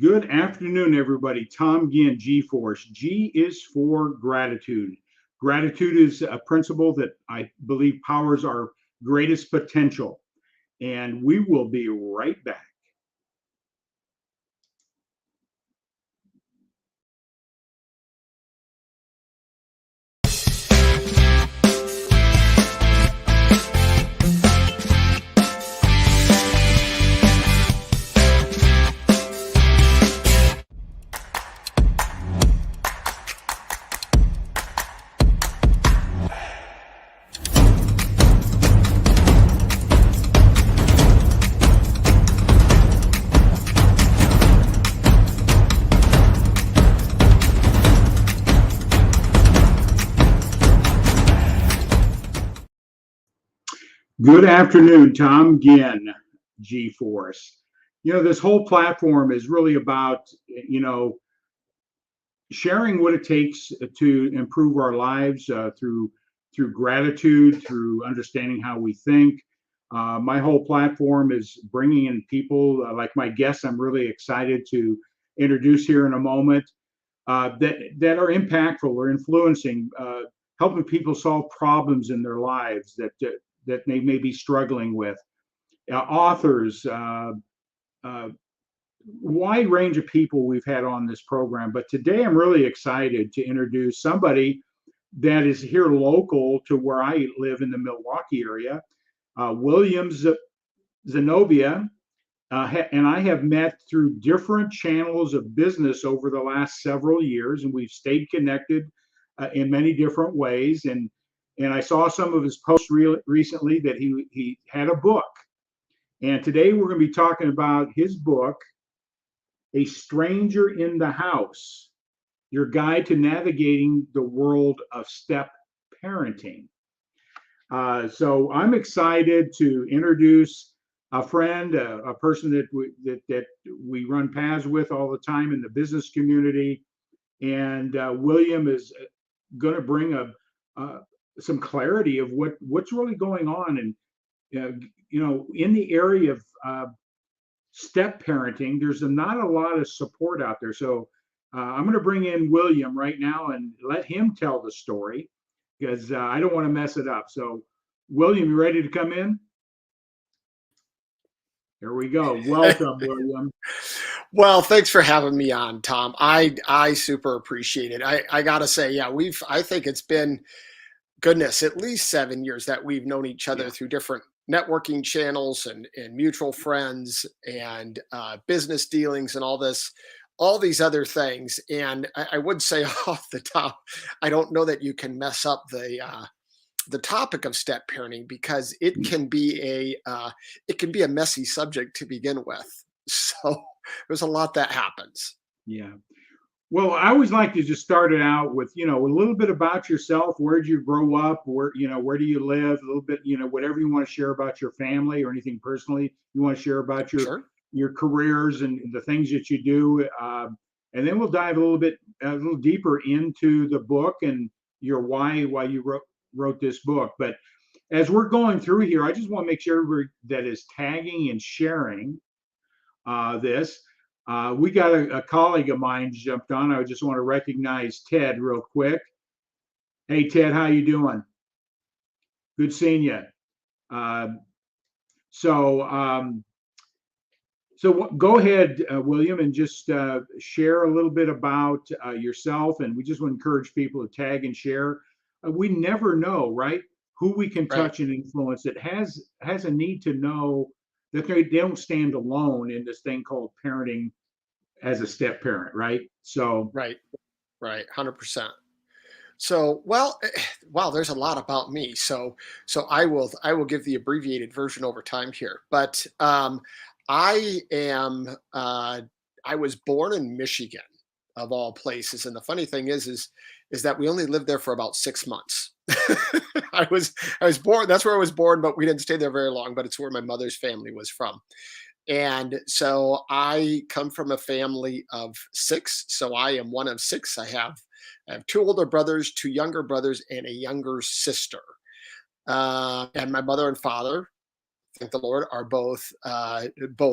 Good afternoon, everybody. Tom again, G-Force. G is for gratitude. Gratitude is a principle that I believe powers our greatest potential. And we will be right back. Good afternoon, Tom Ginn, G-Force. This whole platform is really about, sharing what it takes to improve our lives through gratitude, through understanding how we think. My whole platform is bringing in people like my guests. I'm really excited to introduce here in a moment that are impactful or influencing, helping people solve problems in their lives that they may be struggling with. Authors, wide range of people we've had on this program. But today I'm really excited to introduce somebody that is here local to where I live in the Milwaukee area, William Zenobia. And I have met through different channels of business over the last several years, and we've stayed connected in many different ways. And I saw some of his posts recently that he had a book. And today we're going to be talking about his book, A Stranger in the House, Your Guide to Navigating the World of Step Parenting. So I'm excited to introduce a friend, a person that we run paths with all the time in the business community. And William is going to bring some clarity of what's really going on, and in the area of step parenting. There's not a lot of support out there, so I'm going to bring in William right now and let him tell the story because I don't want to mess it up. So, William, you ready to come in? There we go. Welcome, William. Well, thanks for having me on, Tom. I super appreciate it. I gotta say, yeah, I think it's been, goodness, at least 7 years that we've known each other through different networking channels and mutual friends and business dealings and all these other things. And I would say off the top, I don't know that you can mess up the topic of step parenting because it can be a messy subject to begin with. So there's a lot that happens. Yeah. Well, I always like to just start it out with, a little bit about yourself. Where'd you grow up? Where do you live? A little bit, whatever you want to share about your family or anything personally you want to share about your careers and the things that you do. And then we'll dive a little deeper into the book and your why you wrote this book. But as we're going through here, I just want to make sure everybody that is tagging and sharing this. We got a colleague of mine jumped on. I just want to recognize Ted real quick. Hey, Ted, how you doing? Good seeing you. So go ahead, William, and just share a little bit about yourself. And we just want to encourage people to tag and share. We never know, right, who we can touch and influence that has a need to know that they don't stand alone in this thing called parenting as a step parent, right? So right, 100%. So wow, there's a lot about me. So I will give the abbreviated version over time here. But I was born in Michigan, of all places, and the funny thing is that we only lived there for about 6 months. I was born. That's where I was born, but we didn't stay there very long. But it's where my mother's family was from. And so I come from a family of 6. So I am one of 6. I have 2 older brothers, 2 younger brothers, and a younger sister. And my mother and father, thank the Lord, are both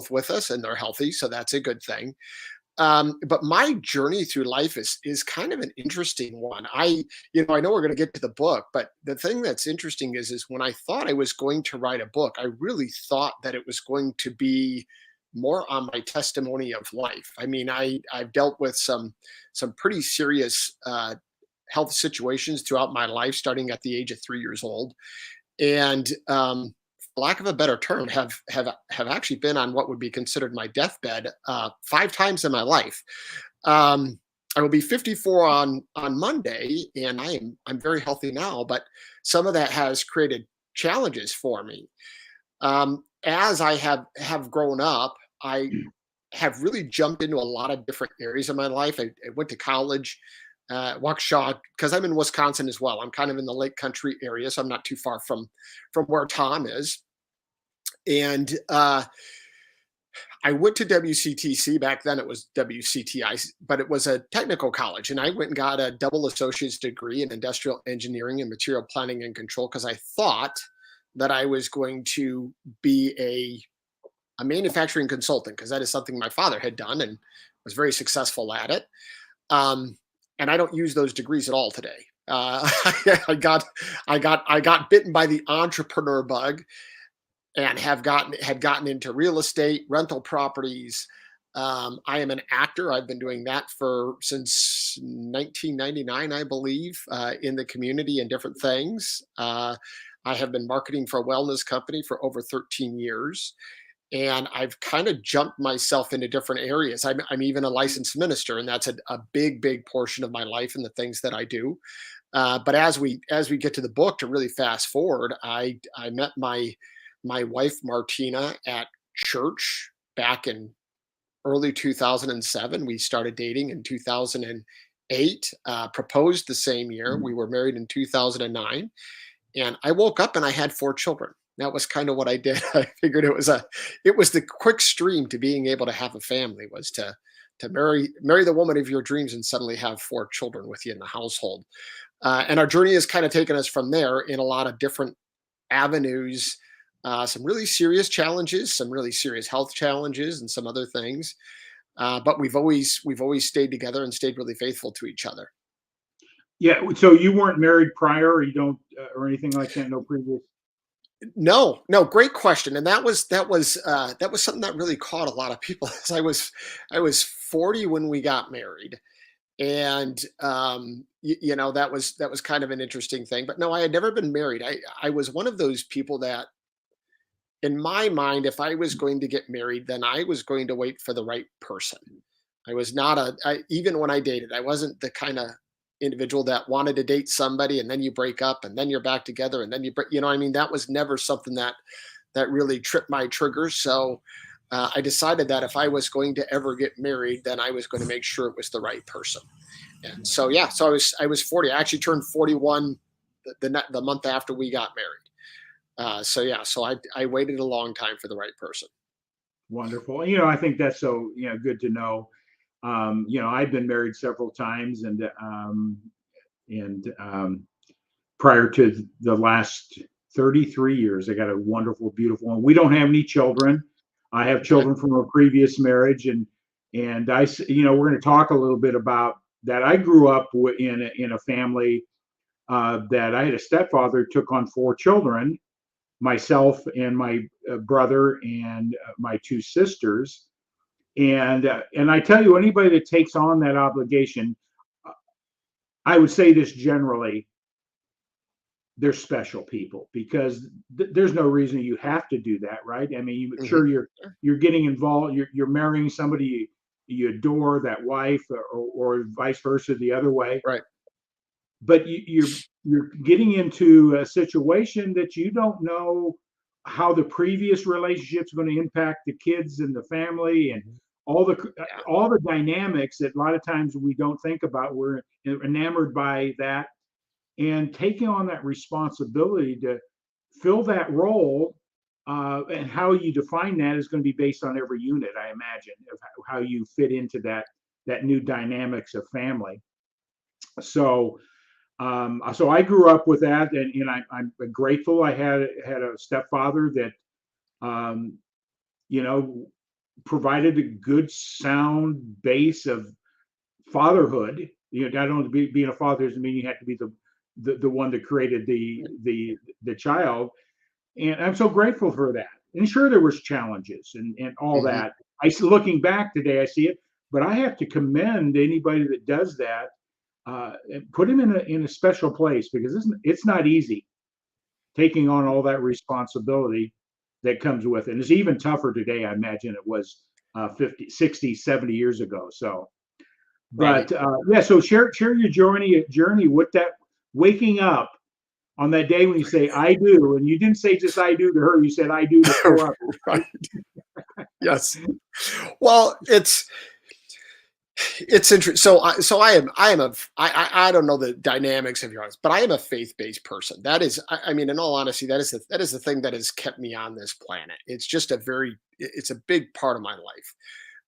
with us, and they're healthy. So that's a good thing. But my journey through life is kind of an interesting one. I know we're going to get to the book, but the thing that's interesting is when I thought I was going to write a book, I really thought that it was going to be more on my testimony of life. I mean, I've dealt with some pretty serious health situations throughout my life, starting at the age of 3 years old, and for lack of a better term, have actually been on what would be considered my deathbed 5 times in my life. I will be 54 on Monday, and I'm very healthy now, but some of that has created challenges for me. As I have grown up, I have really jumped into a lot of different areas of my life. I went to college, Waukesha, because I'm in Wisconsin as well. I'm kind of in the Lake Country area, so I'm not too far from where Tom is. And I went to WCTC. Back then it was WCTI, but it was a technical college. And I went and got a double associate's degree in industrial engineering and material planning and control because I thought that I was going to be a manufacturing consultant, because that is something my father had done and was very successful at it. And I don't use those degrees at all today. I got bitten by the entrepreneur bug, and had gotten into real estate, rental properties. I am an actor. I've been doing that since 1999, I believe, in the community and different things. I have been marketing for a wellness company for over 13 years. And I've kind of jumped myself into different areas. I'm even a licensed minister, and that's a big portion of my life and the things that I do. But as we get to the book, to really fast forward, I met my wife Martina at church back in early 2007. We started dating in 2008. Proposed the same year. We were married in 2009, and I woke up and I had 4 children. That was kind of what I did. I figured it was the quick stream to being able to have a family, was to marry the woman of your dreams and suddenly have 4 children with you in the household. And our journey has kind of taken us from there in a lot of different avenues. Some really serious challenges, some really serious health challenges, and some other things. But we've always stayed together and stayed really faithful to each other. Yeah. So you weren't married prior, or you don't, or anything like that? No previous. No, great question. And that was something that really caught a lot of people. I was 40 when we got married, and that was kind of an interesting thing. But no, I had never been married. I was one of those people that, in my mind, if I was going to get married, then I was going to wait for the right person. I was not even when I dated, I wasn't the kind of individual that wanted to date somebody and then you break up and then you're back together and then I mean, that was never something that really tripped my trigger. So I decided that if I was going to ever get married, then I was going to make sure it was the right person. And so, yeah, so I was 40. I actually turned 41 the month after we got married. So I waited a long time for the right person. Wonderful. I think that's so, good to know. I've been married several times, and prior to the last 33 years, I got a wonderful, beautiful one. We don't have any children. I have children from a previous marriage, and we're going to talk a little bit about that. I grew up in a family that I had a stepfather who took on 4 children, myself and my brother and my 2 sisters. And I tell you, anybody that takes on that obligation, I would say this generally, they're special people, because there's no reason you have to do that, right? I mean, sure, you're getting involved, you're marrying somebody you adore, that wife, or vice versa, the other way, right? But you're getting into a situation that you don't know how the previous relationship's going to impact the kids and the family, and all the dynamics that a lot of times we don't think about. We're enamored by that, and taking on that responsibility to fill that role, and how you define that is going to be based on every unit, I imagine, of how you fit into that new dynamics of family. So I grew up with that, and I'm grateful I had a stepfather that, provided a good sound base of fatherhood. You know, I don't being a father doesn't mean you have to be the one that created the child. And I'm so grateful for that. And sure, there was challenges and all Mhm. that. Looking back today, I see it, but I have to commend anybody that does that, and put him in a special place, because it's not easy taking on all that responsibility that comes with it. And it's even tougher today, I imagine it was 50, 60, 70 years ago. So, Right. but yeah, so share your journey with that, waking up on that day when you say I do, and you didn't say just I do to her, you said I do to 4 others, Right. right? Yes. Well, it's interesting. So I don't know the dynamics of yours, but I am a faith-based person. That is, I mean, in all honesty, that is the thing that has kept me on this planet. It's just it's a big part of my life.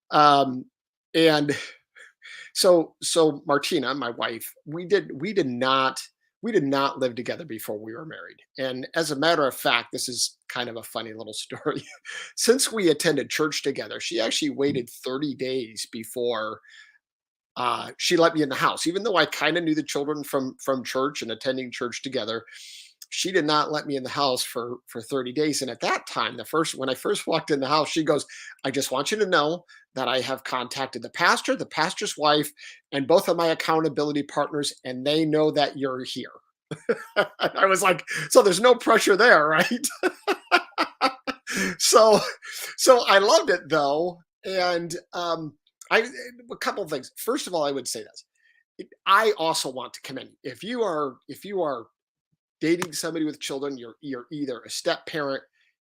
Um, and so Martina, my wife, we did not live together before we were married. And as a matter of fact, this is kind of a funny little story. Since we attended church together, she actually waited 30 days before she let me in the house, even though I kind of knew the children from church and attending church together. She did not let me in the house for 30 days. And at that time, when I first walked in the house, she goes, "I just want you to know that I have contacted the pastor, the pastor's wife, and both of my accountability partners, and they know that you're here." I was like, "So there's no pressure there, right?" so so I loved it though. And I a couple of things. First of all, I would say this. I also want to commend you. If you are dating somebody with children, you're either a step parent,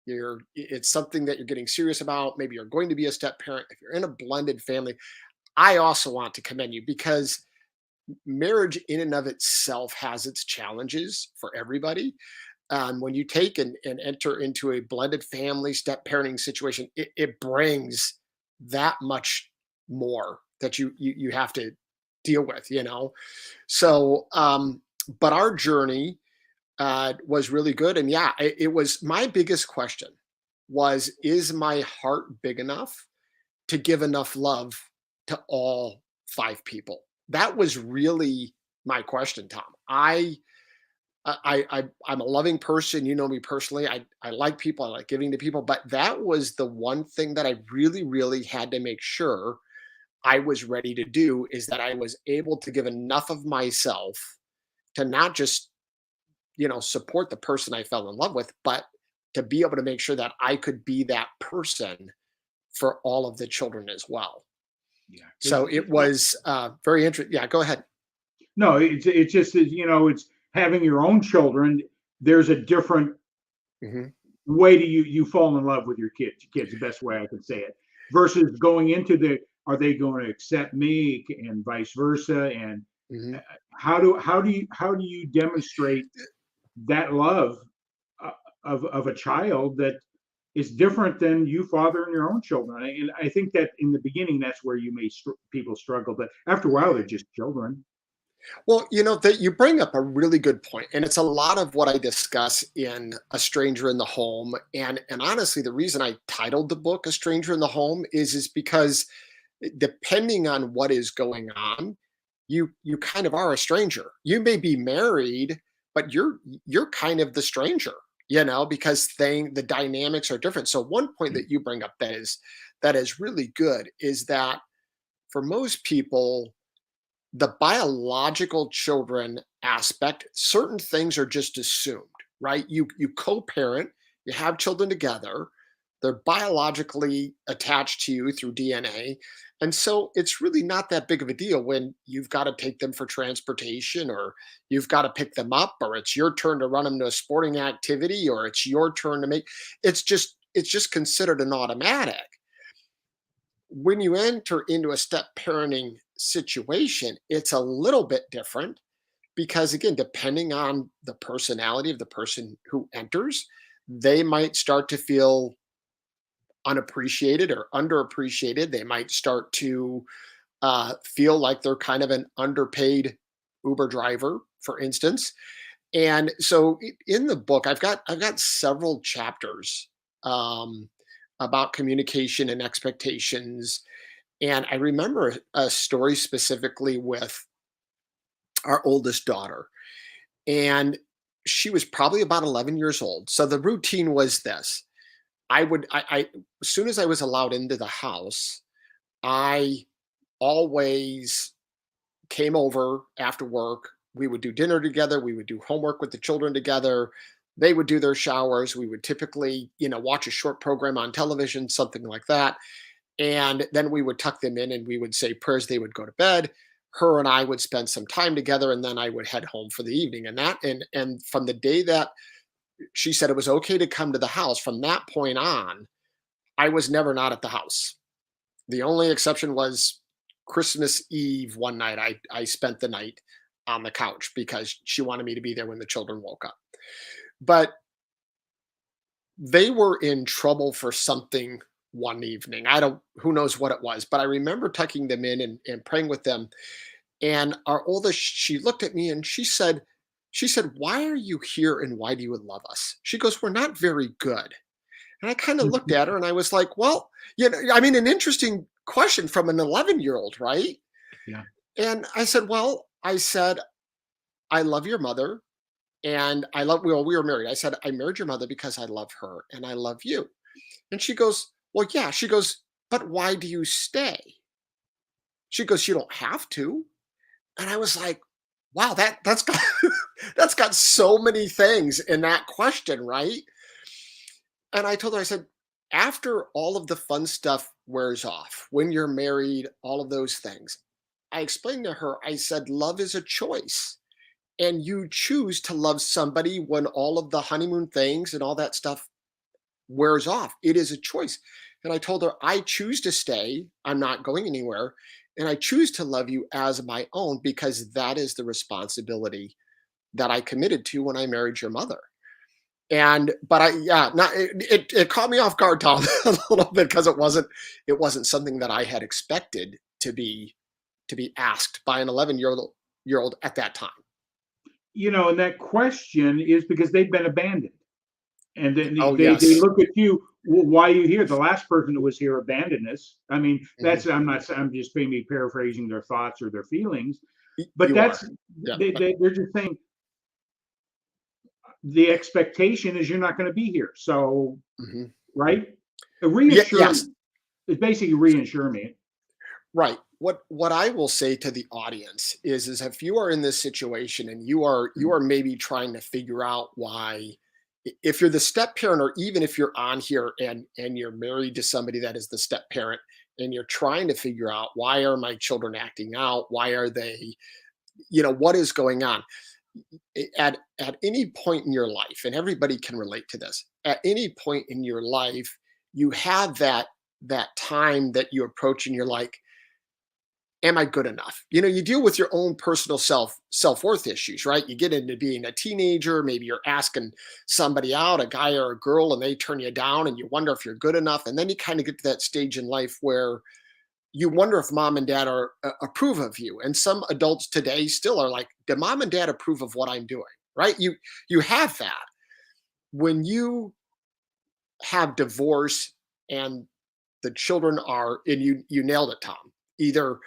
it's something that you're getting serious about, maybe you're going to be a step parent, if you're in a blended family, I also want to commend you, because marriage in and of itself has its challenges for everybody. When you take and enter into a blended family step parenting situation, it brings that much more that you have to deal with, you know. So but our journey was really good. And yeah, it was my biggest question was, is my heart big enough to give enough love to all five people? That was really my question, Tom. I'm a loving person. You know me personally. I like people. I like giving to people. But that was the one thing that I really, really had to make sure I was ready to do, is that I was able to give enough of myself to not just, support the person I fell in love with, but to be able to make sure that I could be that person for all of the children as well. Yeah, because So it was very interesting. Yeah, go ahead. no, it's just that, it's having your own children. There's a different Hmm. way to you fall in love with your kids, the best way I can say it, versus going into are they going to accept me, and vice versa. And Hmm. uh, how do you demonstrate that love, uh, of a child that is different than you fathering your own children? And I think that in the beginning, that's where people struggle, but after a while they're just children. Well, that you bring up a really good point, and it's a lot of what I discuss in A Stranger in the Home. And honestly, the reason I titled the book A Stranger in the Home is because depending on what is going on, you kind of are a stranger. You may be married, but you're kind of the stranger, because the dynamics are different. So one point that you bring up that is really good is that for most people, the biological children aspect, certain things are just assumed, right? You co-parent, you have children together, they're biologically attached to you through DNA. And so it's really not that big of a deal when you've got to take them for transportation, or you've got to pick them up, or it's your turn to run them to a sporting activity, or it's your turn to make it's just considered an automatic. When you enter into a step parenting situation, it's a little bit different, because again, depending on the personality of the person who enters, they might start to feel unappreciated or underappreciated. They might start to feel like they're kind of an underpaid Uber driver, for instance. And so in the book, I've got several chapters um, about communication and expectations. And I remember a story specifically with our oldest daughter. And she was probably about 11 years old. So the routine was this. As soon as I was allowed into the house, I always came over after work. We would do dinner together. We would do homework with the children together. They would do their showers. We would typically, watch a short program on television, something like that. And then we would tuck them in and we would say prayers. They would go to bed. Her and I would spend some time together, and then I would head home for the evening. And from the day that she said it was okay to come to the house, from that point on, I was never not at the house. The only exception was Christmas Eve one night. I spent the night on the couch because she wanted me to be there when the children woke up. But they were in trouble for something one evening. Who knows what it was, but I remember tucking them in and praying with them. And our oldest, she looked at me and she said, "Why are you here and why do you love us?" She goes, "We're not very good." And I kind of looked at her and I was like, well, I mean, an interesting question from an 11-year-old, right? Yeah. And I said, I love your mother. And we were married. I said, I married your mother because I love her and I love you. And she goes, well, yeah. She goes, but why do you stay? She goes, you don't have to. And I was like, wow, that's got that's got so many things in that question, right? And I told her, I said, after all of the fun stuff wears off, when you're married, all of those things, I explained to her, I said, love is a choice. And you choose to love somebody when all of the honeymoon things and all that stuff wears off. It is a choice. And I told her, I choose to stay. I'm not going anywhere. And I choose to love you as my own because that is the responsibility that I committed to when I married your mother. But it caught me off guard, Tom, a little bit because it wasn't something that I had expected to be asked by an 11-year-old at that time. And that question is because they've been abandoned. And then Oh they yes. look at you, "Well, why are you here? The last person that was here abandoned us." I mean, Mhm. I'm just maybe paraphrasing their thoughts or their feelings, but You are. that's, Yeah. they're just saying the expectation is you're not going to be here. So, Mhm. right? Yeah, Reassure, yes. it's basically reassure me. Right. What I will say to the audience is if you are in this situation and you are maybe trying to figure out why, if you're the step parent, or even if you're on here and you're married to somebody that is the step parent, and you're trying to figure out, why are my children acting out? Why are they, what is going on? At any point in your life, and everybody can relate to this, at any point in your life, you have that time that you approach and you're like, am I good enough? You deal with your own personal self-worth issues, right? You get into being a teenager, maybe you're asking somebody out, a guy or a girl, and they turn you down and you wonder if you're good enough. And then you kind of get to that stage in life where you wonder if mom and dad approve of you. And some adults today still are like, do mom and dad approve of what I'm doing? Right? You have that. When you have divorce and the children are, and you nailed it, Tom, either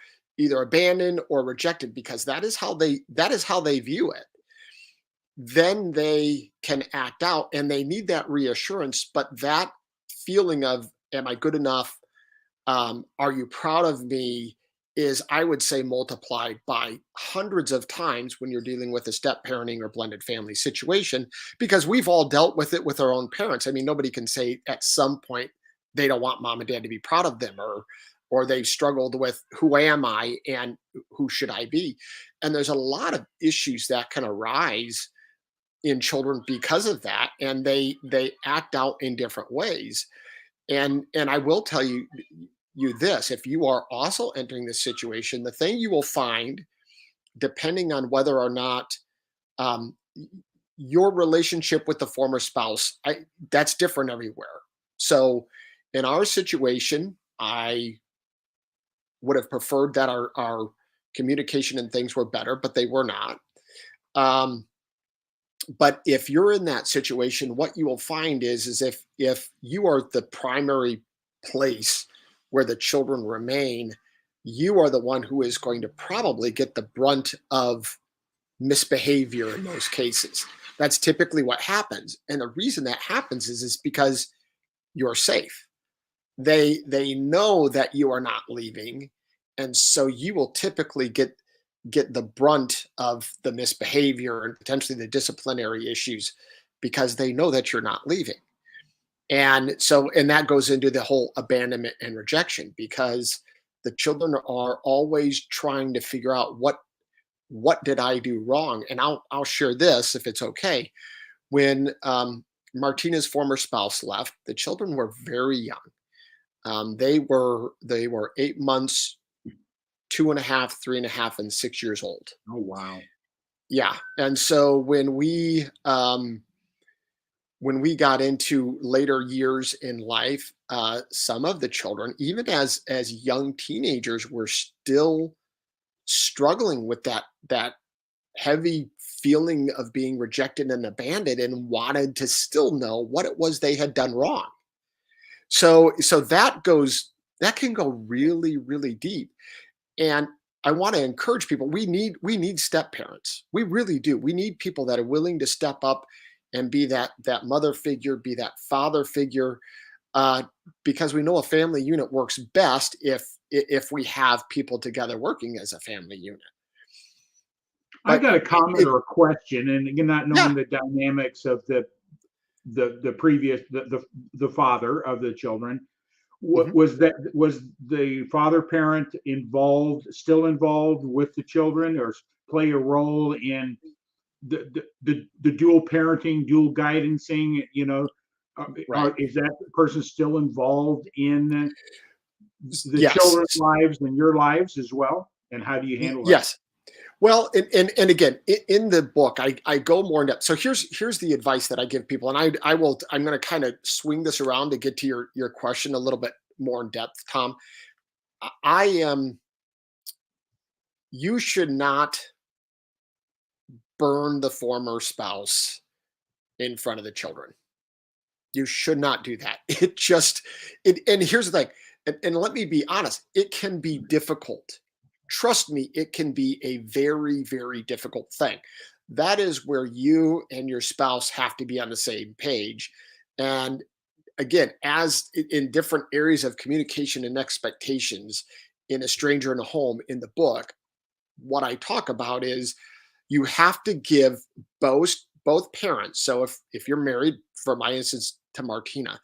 abandoned or rejected, because that is how they view it. Then they can act out and they need that reassurance. But that feeling of, am I good enough? Are you proud of me? Is, I would say, multiplied by hundreds of times when you're dealing with a step parenting or blended family situation, because we've all dealt with it with our own parents. I mean, nobody can say at some point they don't want mom and dad to be proud of them, or they've struggled with, who am I and who should I be? And there's a lot of issues that can arise in children because of that, and they act out in different ways. And I will tell you this, if you are also entering this situation, the thing you will find, depending on whether or not your relationship with the former spouse, that's different everywhere. So in our situation, I would have preferred that our communication and things were better, but they were not. um, But if you're in that situation, what you will find is if you are the primary place where the children remain, you are the one who is going to probably get the brunt of misbehavior in most cases. That's typically what happens. And the reason that happens is because you're safe. They know that you are not leaving, and so you will typically get the brunt of the misbehavior and potentially the disciplinary issues because they know that you're not leaving. And so, and that goes into the whole abandonment and rejection, because the children are always trying to figure out what did I do wrong. And I'll share this if it's okay. When Martina's former spouse left, the children were very young. They were 8 months, 2.5, 3.5, and 6 years old. Oh, wow. Yeah. And so when we got into later years in life, some of the children, even as young teenagers, were still struggling with that heavy feeling of being rejected and abandoned, and wanted to still know what it was they had done wrong. So that can go really, really deep. And I want to encourage people. We need step parents. We really do. We need people that are willing to step up and be that mother figure, be that father figure, because we know a family unit works best if we have people together working as a family unit. I But got a comment or a question, and again, not knowing yeah, the dynamics of the previous the father of the children. What mhm, was the father parent still involved with the children, or play a role in the dual parenting, dual guidancing? right. Is that person still involved in the Yes, children's lives and your lives as well? And how do you handle that? yes. Well, and again, in the book, I go more in depth. So here's the advice that I give people, and I'm going to kind of swing this around to get to your question a little bit more in depth, Tom. I am. You should not burn the former spouse in front of the children. You should not do that. And here's the thing, and let me be honest, it can be difficult. Trust me, it can be a very, very difficult thing. That is where you and your spouse have to be on the same page. And again, as in different areas of communication and expectations in A Stranger in a Home in the book, what I talk about is you have to give both parents. So if you're married, for my instance, to Martina,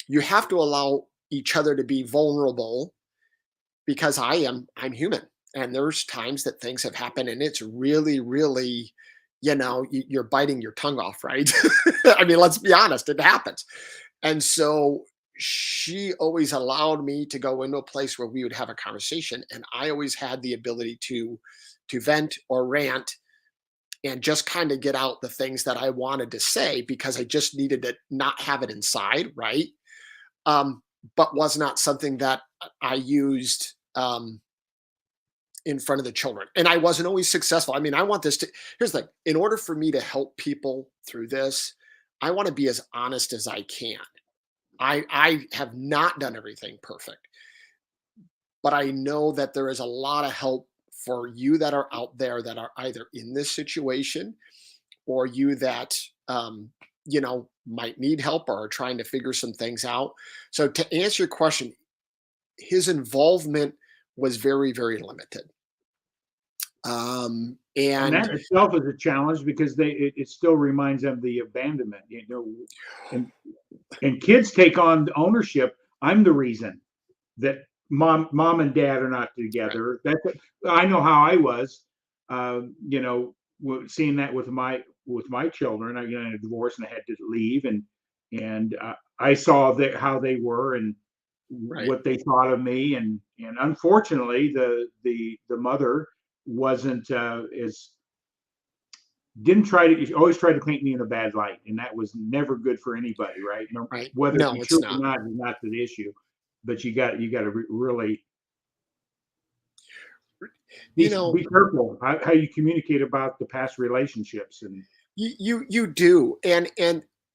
you have to allow each other to be vulnerable, because I'm human, and there's times that things have happened and it's really, really, you're biting your tongue off, right? I mean, let's be honest, it happens. And so she always allowed me to go into a place where we would have a conversation, and I always had the ability to vent or rant and just kind of get out the things that I wanted to say, because I just needed to not have it inside, right? Um, but was not something that I used in front of the children. And I wasn't always successful. I mean, I want this to, here's the thing, in order for me to help people through this, I want to be as honest as I can. I have not done everything perfect, but I know that there is a lot of help for you that are out there that are either in this situation, or you that might need help or are trying to figure some things out. So to answer your question, his involvement was very, very limited. And And that itself is a challenge, because it still reminds them of the abandonment, and kids take on ownership. I'm the reason that mom and dad are not right, together. I know how I was, seeing that with my children. I got a divorce and I had to leave, and I saw how they were, and right. what they thought of me, and unfortunately the mother wasn't as didn't try to always tried to paint me in a bad light, and that was never good for anybody, right? No, Right. whether it be No, it's true or not. not is not the issue, but you got to really You know, be careful how you communicate about the past relationships. And You do, and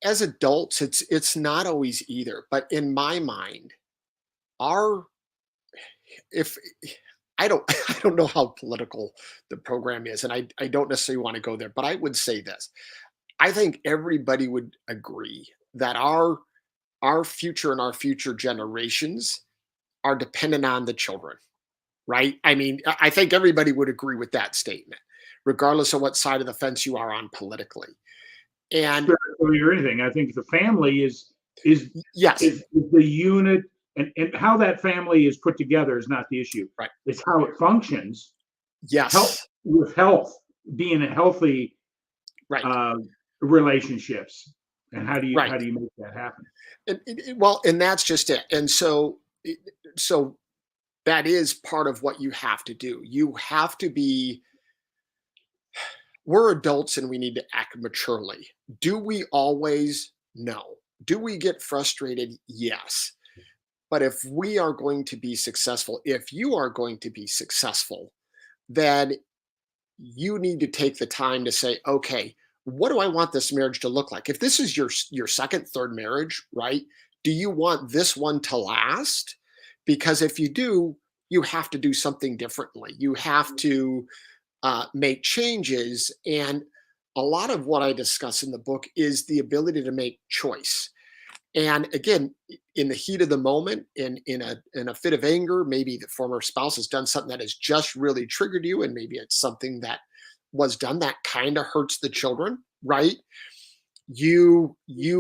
as adults, it's not always either. But in my mind, our if I don't I don't know how political the program is, and I don't necessarily want to go there, but I would say this. I think everybody would agree that our future and our future generations are dependent on the children, right? I mean, I think everybody would agree with that statement, regardless of what side of the fence you are on politically. And Spiritually or anything. I think the family is yes, is the unit, and how that family is put together is not the issue. right. It's how it functions. Help Yes, with health, being a healthy right, uh, relationships, and right. how do you make that happen? Well, and that's just it. And so that is part of what you have to do. You have to be we're adults and we need to act maturely. Do we always? No. Do we get frustrated? Yes. But if we are going to be successful, if you are going to be successful, then you need to take the time to say, okay, what do I want this marriage to look like? If this is your second, third marriage, right? Do you want this one to last? Because if you do, you have to do something differently. You have to make changes. And a lot of what I discuss in the book is the ability to make choice. And again, in the heat of the moment, in a fit of anger, maybe the former spouse has done something that has just really triggered you, and maybe it's something that was done that kind of hurts the children, right? You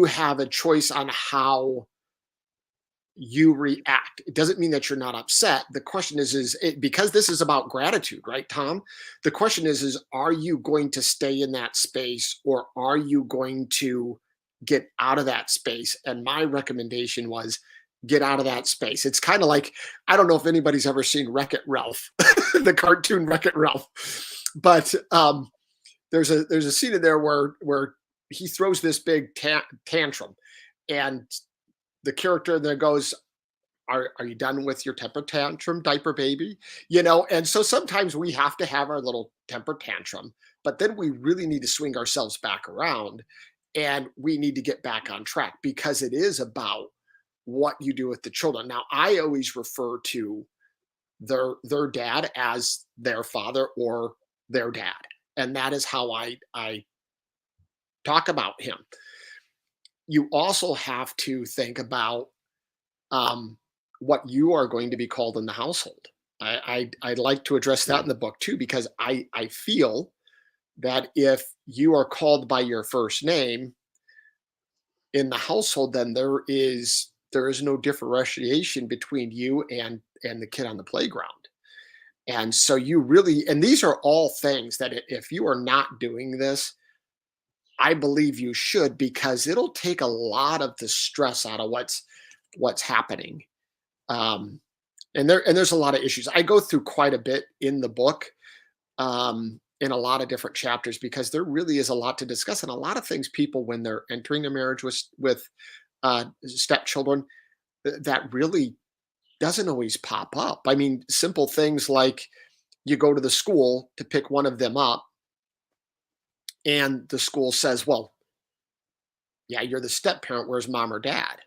have a choice on how you react. It doesn't mean that you're not upset. The question because this is about gratitude, right, Tom? The question is are you going to stay in that space, or are you going to get out of that space? And my recommendation was get out of that space. It's kind of like, I don't know if anybody's ever seen Wreck-It Ralph, the cartoon Wreck-It Ralph, but there's a scene in there where he throws this big tantrum, and the character there goes, are you done with your temper tantrum, diaper baby? And so sometimes we have to have our little temper tantrum, but then we really need to swing ourselves back around, and we need to get back on track, because it is about what you do with the children. Now, I always refer to their dad as their father or their dad, and that is how I talk about him. You also have to think about um, what you are going to be called in the household. I'd like to address that in the book too, because I feel that if you are called by your first name in the household, then there is no differentiation between you and the kid on the playground. And so you really, and these are all things that if you are not doing this, I believe you should, because it'll take a lot of the stress out of what's happening. Um, and there's a lot of issues. I go through quite a bit in the book, in a lot of different chapters, because there really is a lot to discuss, and a lot of things people, when they're entering a marriage with stepchildren, that really doesn't always pop up. I mean, simple things like you go to the school to pick one of them up, and the school says, well, yeah, you're the step parent, where's mom or dad?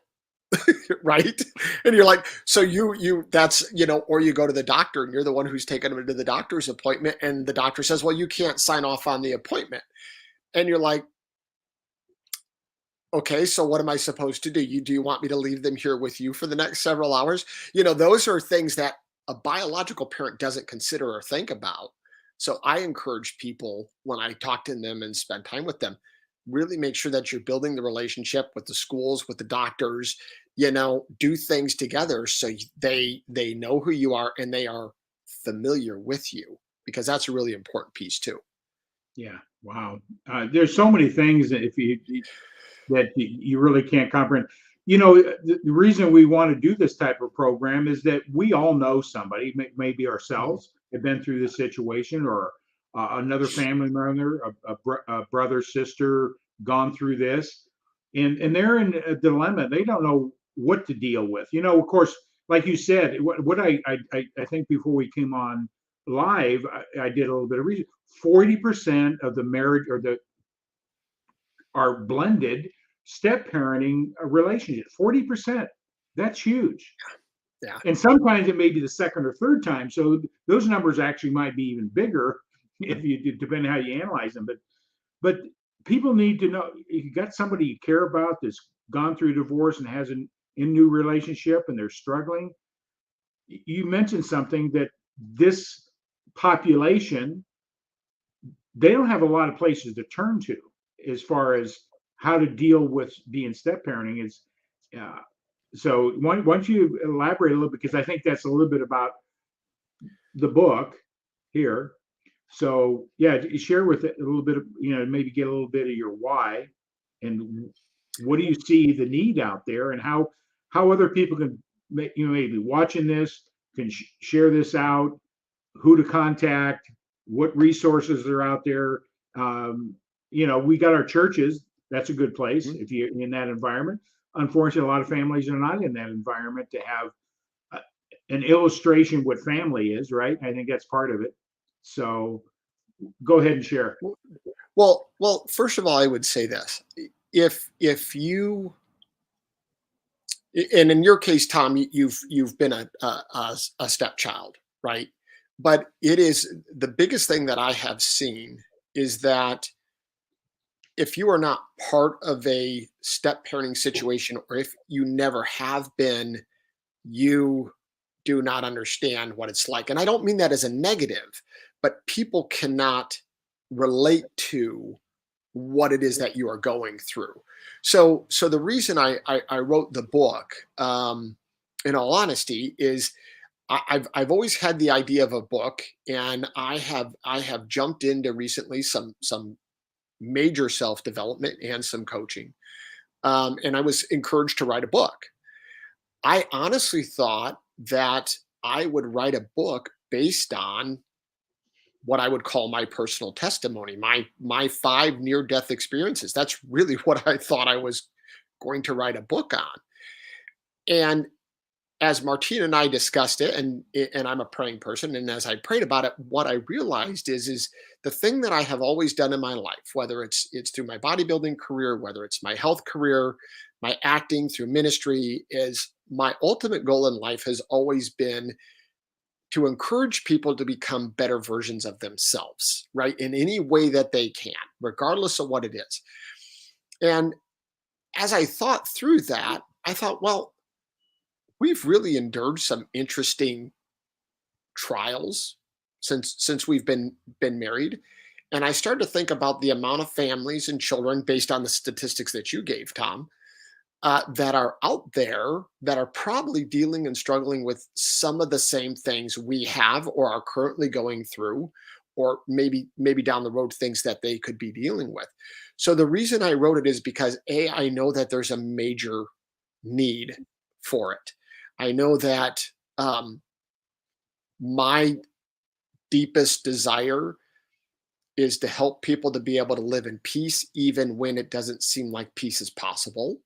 Right? And you're like, so that's, or you go to the doctor and you're the one who's taken them to the doctor's appointment, and the doctor says, well, you can't sign off on the appointment. And you're like, okay, so what am I supposed to do? Do you want me to leave them here with you for the next several hours? Those are things that a biological parent doesn't consider or think about. So I encourage people, when I talk to them and spend time with them, really make sure that you're building the relationship with the schools, with the doctors, do things together, so they know who you are and they are familiar with you, because that's a really important piece too. Yeah. Wow. There's so many things that you really can't comprehend. The reason we want to do this type of program is that we all know somebody, maybe Mhm. ourselves, have been through this situation, or another family member, a brother, sister, gone through this, and they're in a dilemma. They don't know what to deal with. Of course, like you said, what I think before we came on live, I did a little bit of research. 40% of the marriage, or are blended step parenting relationships. 40%. That's huge. Yeah. And sometimes it may be the second or third time. So those numbers actually might be even bigger if you depending on how you analyze them. But people need to know if you got somebody you care about that's gone through divorce and has an in new relationship and they're struggling. You mentioned something that this population, they don't have a lot of places to turn to as far as how to deal with being step parenting. Is so once you elaborate a little, because I think that's a little bit about the book here. So yeah, share with it a little bit of, maybe get a little bit of your why and what do you see the need out there and how other people can maybe watching this can share this out, who to contact, what resources are out there. We got our churches. That's a good place if you're in that environment. Unfortunately, a lot of families are not in that environment to have an illustration what family is, right? I think that's part of it. So go ahead and share. Well, first of all, I would say this. If you, and in your case, Tom, you've been a stepchild, right? But it is the biggest thing that I have seen is that if you are not part of a step parenting situation, or if you never have been, you do not understand what it's like. And I don't mean that as a negative, but people cannot relate to what it is that you are going through. So the reason I wrote the book, in all honesty, is I've always had the idea of a book, and I have jumped into recently some major self-development and some coaching, and I was encouraged to write a book. I honestly thought that I would write a book based on what I would call my personal testimony, my 5 near-death experiences. That's really what I thought I was going to write a book on. And as Martina and I discussed it, and I'm a praying person, and as I prayed about it, what I realized is the thing that I have always done in my life, whether it's through my bodybuilding career, whether it's my health career, my acting, through ministry, is my ultimate goal in life has always been to encourage people to become better versions of themselves, right? In any way that they can, regardless of what it is. And as I thought through that, I thought, well, we've really endured some interesting trials since we've been married. And I started to think about the amount of families and children, based on the statistics that you gave, Tom, that are out there that are probably dealing and struggling with some of the same things we have or are currently going through, or maybe down the road things that they could be dealing with. So the reason I wrote it is because I know that there's a major need for it. I know that my deepest desire is to help people to be able to live in peace, even when it doesn't seem like peace is possible.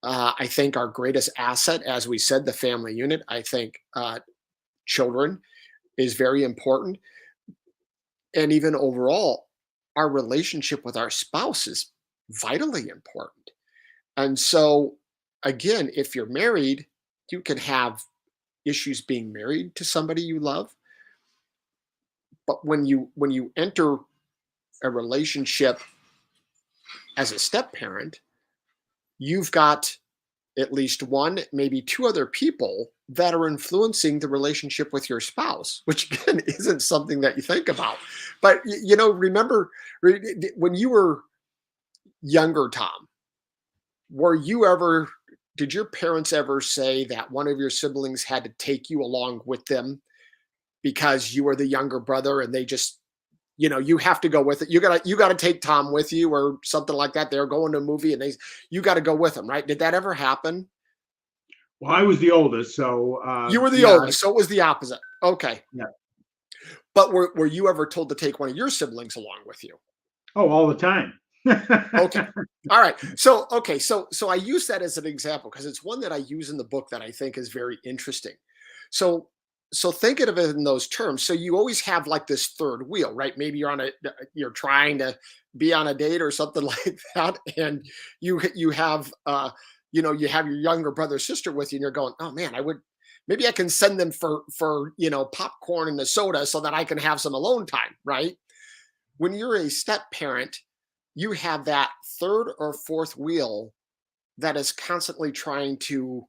I think our greatest asset, as we said, the family unit, I think children is very important. And even overall, our relationship with our spouse is vitally important. And so, again, if you're married, you can have issues being married to somebody you love. But when you enter a relationship as a step parent, you've got at least one, maybe 2 other people that are influencing the relationship with your spouse, which again isn't something that you think about. But remember when you were younger, Tom, did your parents ever say that one of your siblings had to take you along with them because you were the younger brother and they just, you have to go with it. You gotta take Tom with you or something like that. They're going to a movie and you got to go with them, right? Did that ever happen? Well, I was the oldest, so you were the oldest, so it was the opposite. Okay. Yeah. But were you ever told to take one of your siblings along with you? Oh, all the time. Okay. All right. So I use that as an example because it's one that I use in the book that I think is very interesting. So so think of it in those terms. So you always have like this third wheel, right? Maybe you're trying to be on a date or something like that, and you have you have your younger brother or sister with you, and you're going, oh man, maybe I can send them for popcorn and a soda so that I can have some alone time, right? When you're a step parent, you have that third or fourth wheel that is constantly trying to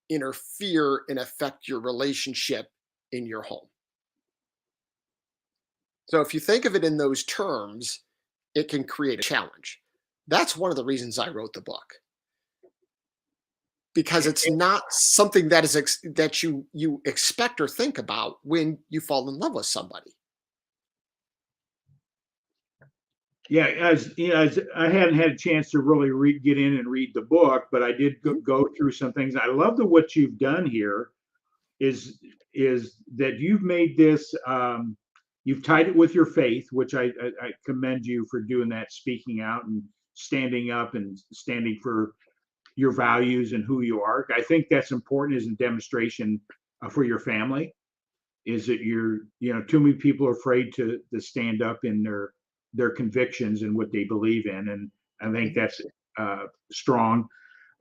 interfere and affect your relationship in your home. So if you think of it in those terms, it can create a challenge. That's one of the reasons I wrote the book, because it's not something that you expect or think about when you fall in love with somebody. Yeah, as you know, as I hadn't had a chance to really get in and read the book, but I did Mhm. go through some things. I love what you've done here is that you've made this. You've tied it with your faith, which I commend you for doing that, speaking out and standing up and standing for your values and who you are. I think that's important as a demonstration for your family. Is that too many people are afraid to stand up in their convictions and what they believe in, and I think Mhm. that's strong.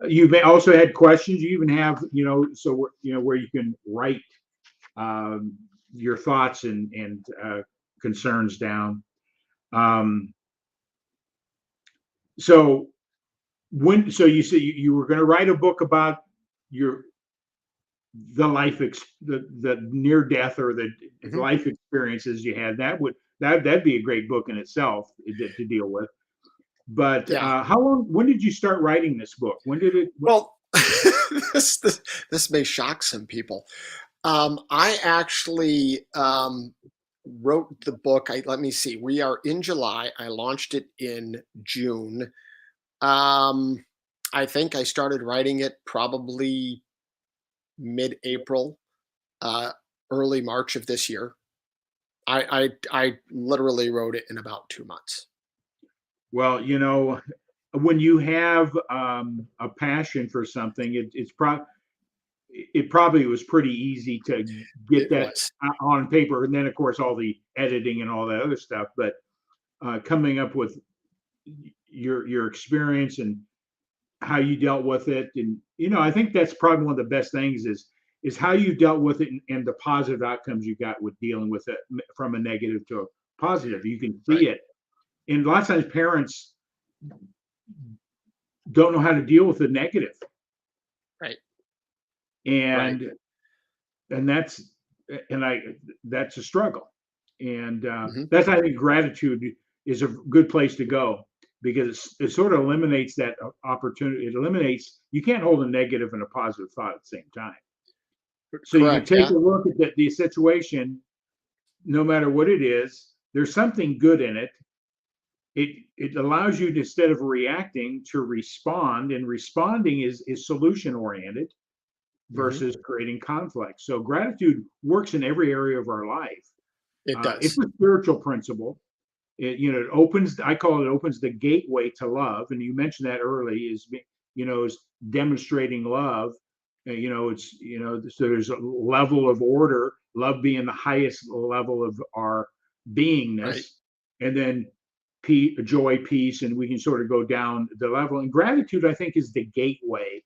You may also had questions. You even have so where you can write um, your thoughts and concerns down. Um, so so you said you were going to write a book about your the near death or the Mhm. life experiences you had. That'd be a great book in itself to deal with. But Yeah. how long? When did you start writing this book? When did it? Well, this, this this may shock some people. I actually wrote the book. Let me see. We are in July. I launched it in June. Um, I think I started writing it probably mid-April, uh, early March of this year. I literally wrote it in about 2 months. Well, when you have a passion for something, it probably was pretty easy to get It that was. on paper, and then of course all the editing and all that other stuff. But coming up with your experience and how you dealt with it, and I think that's probably one of the best things is how you dealt with it and the positive outcomes you got with dealing with it from a negative to a positive. You can Right. see it, and a lot of times parents don't know how to deal with the negative, Right. Right. and and that's and I that's a struggle, and Mhm. that's I think gratitude is a good place to go because it sort of eliminates that opportunity. It eliminates you can't hold a negative and a positive thought at the same time. So you Correct. take Yeah. a look at the situation, no matter what it is. There's something good in it. It allows you to, instead of reacting, to respond, and responding is solution oriented Mhm. versus creating conflict. So gratitude works in every area of our life. It It's does. a spiritual principle. It opens. I call it opens the gateway to love. And you mentioned that early is demonstrating love. It's so there's a level of order. Love being the highest level of our beingness, Right. and then joy, peace, and we can sort of go down the level. And gratitude, I think, is the gateway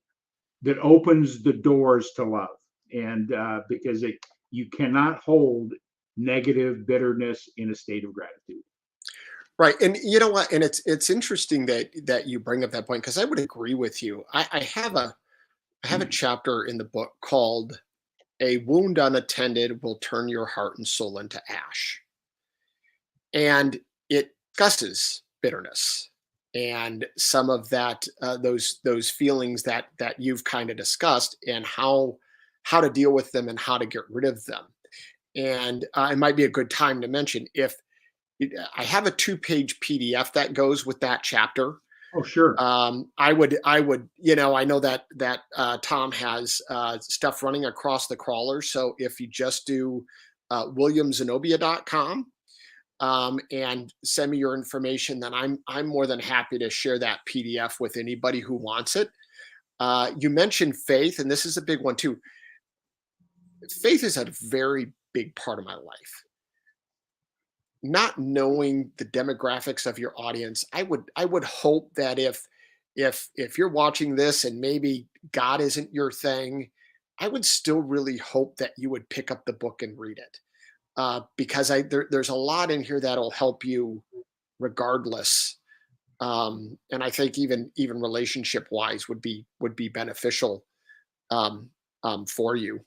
that opens the doors to love. And because you cannot hold negative bitterness in a state of gratitude. Right. And you know what? And it's interesting that you bring up that point, because I would agree with you. I have a chapter in the book called "A Wound Unattended Will Turn Your Heart and Soul into Ash." And it discusses bitterness and some of that, those feelings that you've kind of discussed, and how to deal with them and how to get rid of them. And it might be a good time to mention, if I have a 2-page PDF that goes with that chapter. Oh, sure. I would, I know that Tom has stuff running across the crawler. So if you just do williamzenobia.com, and send me your information, then I'm more than happy to share that PDF with anybody who wants it. You mentioned faith, and this is a big one too. faith is a very big part of my life. Not knowing the demographics of your audience, I would hope that if you're watching this and maybe God isn't your thing, I would still really hope that you would pick up the book and read it, because there's a lot in here that'll help you regardless. And I think even relationship wise would be beneficial, for you.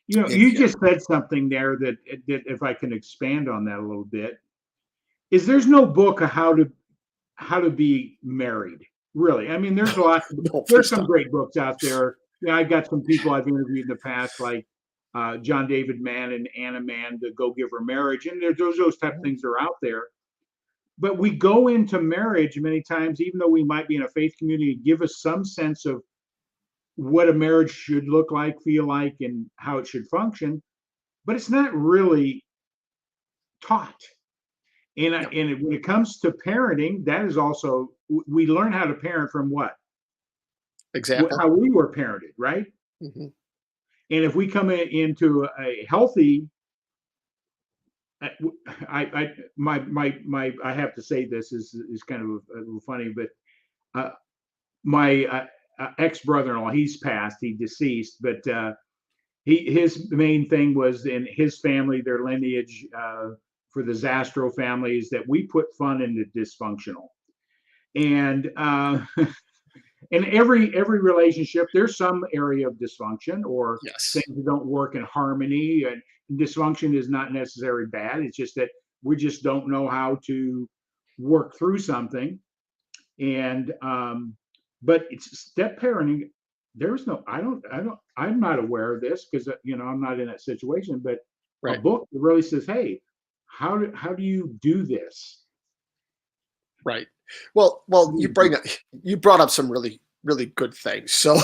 You know, In you here. just said something there that if I can expand on that a little bit, is there's no book of how to be married. Really, I mean, there's a lot. No, There's first some time. great books out there. Yeah, I've got some people I've interviewed in the past, like John David Mann and Anna Mann, the Go Giver Marriage, and there's those type of things are out there. But we go into marriage many times, even though we might be in a faith community, give us some sense of what a marriage should look like, feel like, and how it should function. But it's not really taught. Yeah, When it comes to parenting, that is also we learn how to parent from what example. how we were parented, right? Hmm. And if we come into a healthy, I have to say this is kind of a little funny, but my ex brother-in-law, he's passed, he deceased, but his main thing was in his family, their lineage, for the Zastro families, that we put fun into dysfunctional. And in every relationship, there's some area of dysfunction or Yes. things that don't work in harmony. And dysfunction is not necessarily bad. It's just that we just don't know how to work through something. And but it's step parenting. There's no, I'm not aware of this because I'm not in that situation. But a Right. book that really says, hey, how do you do this? Right. Well, you brought up some really good things. So,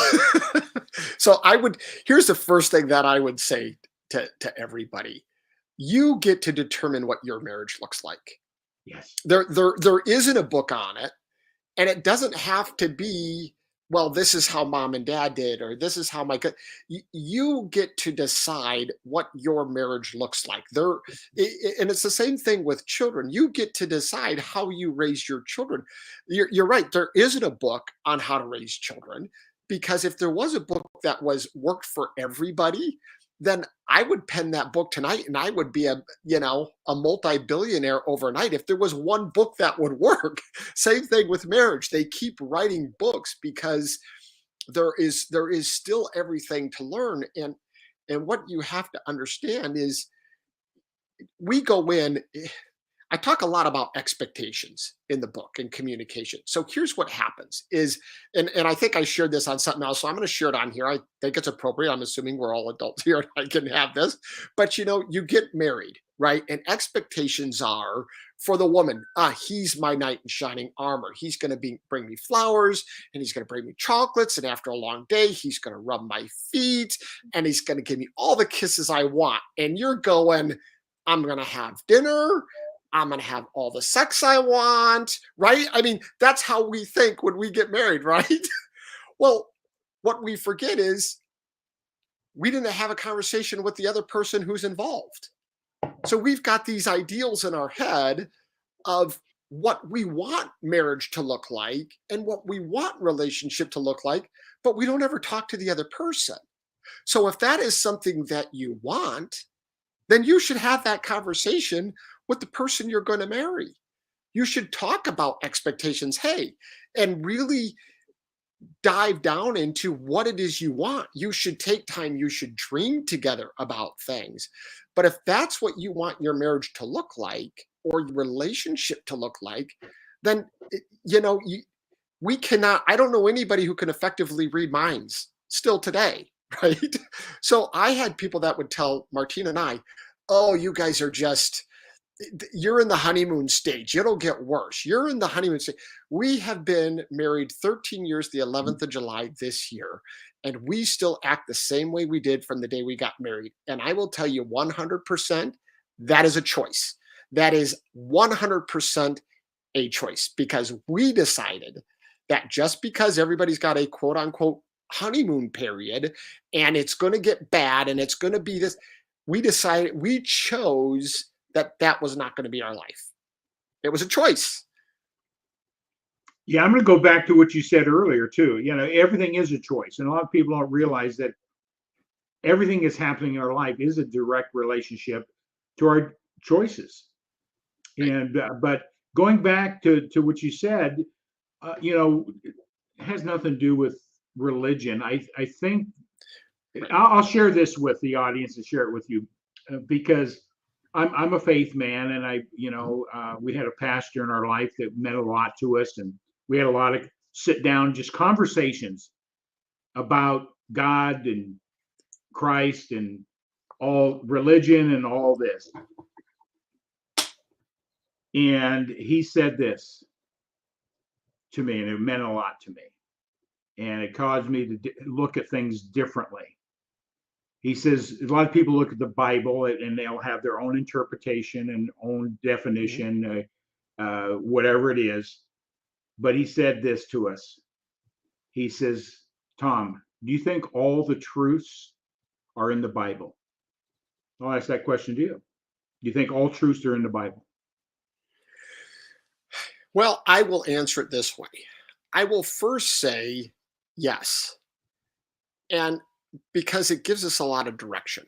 so I would here's the first thing that I would say to everybody: you get to determine what your marriage looks like. Yes. There isn't a book on it, and it doesn't have to be, well, this is how mom and dad did, or this is how you get to decide what your marriage looks like there. And it's the same thing with children. You get to decide how you raise your children. You're right, there isn't a book on how to raise children, because if there was a book that was worked for everybody, then I would pen that book tonight and I would be a multi-billionaire overnight if there was one book that would work. Same thing with marriage. They keep writing books because there is still everything to learn. And what you have to understand is we go in. I talk a lot about expectations in the book and communication. So here's what happens is, and I think I shared this on something else, so I'm going to share it on here. I think it's appropriate. I'm assuming we're all adults here and I can have this. But you get married, right? And expectations are for the woman, he's my knight in shining armor. He's going to bring me flowers, and he's going to bring me chocolates. And after a long day, he's going to rub my feet, and he's going to give me all the kisses I want. And you're going, I'm going to have dinner. I'm going to have all the sex I want, right? I mean, that's how we think when we get married, right? Well, what we forget is we didn't have a conversation with the other person who's involved. So we've got these ideals in our head of what we want marriage to look like and what we want relationship to look like, but we don't ever talk to the other person. So if that is something that you want, then you should have that conversation with the person you're going to marry. You should talk about expectations, hey, and really dive down into what it is you want. You should take time, you should dream together about things. But if that's what you want your marriage to look like or your relationship to look like, then we cannot, I don't know anybody who can effectively read minds still today, right? So I had people that would tell Martina and I, oh, you guys are just, you're in the honeymoon stage. It'll get worse. You're in the honeymoon stage. We have been married 13 years, the 11th of July this year, and we still act the same way we did from the day we got married. And I will tell you 100%, that is a choice. That is 100% a choice, because we decided that just because everybody's got a quote unquote honeymoon period, and it's going to get bad, and it's going to be this. We chose that was not going to be our life. It was a choice. Yeah, I'm going to go back to what you said earlier too. Everything is a choice, and a lot of people don't realize that everything that's happening in our life is a direct relationship to our choices. And but going back to what you said, it has nothing to do with religion. I think I'll share this with the audience and share it with you because I'm a faith man, and we had a pastor in our life that meant a lot to us, and we had a lot of sit down just conversations about God and Christ and all religion and all this. And he said this to me, and it meant a lot to me, and it caused me to look at things differently. He says a lot of people look at the Bible and they'll have their own interpretation and own definition, whatever it is. But he said this to us. He says, Tom, do you think all the truths are in the Bible? I'll ask that question to you. Do you think all truths are in the Bible? Well, I will answer it this way. I will first say yes. And because it gives us a lot of direction,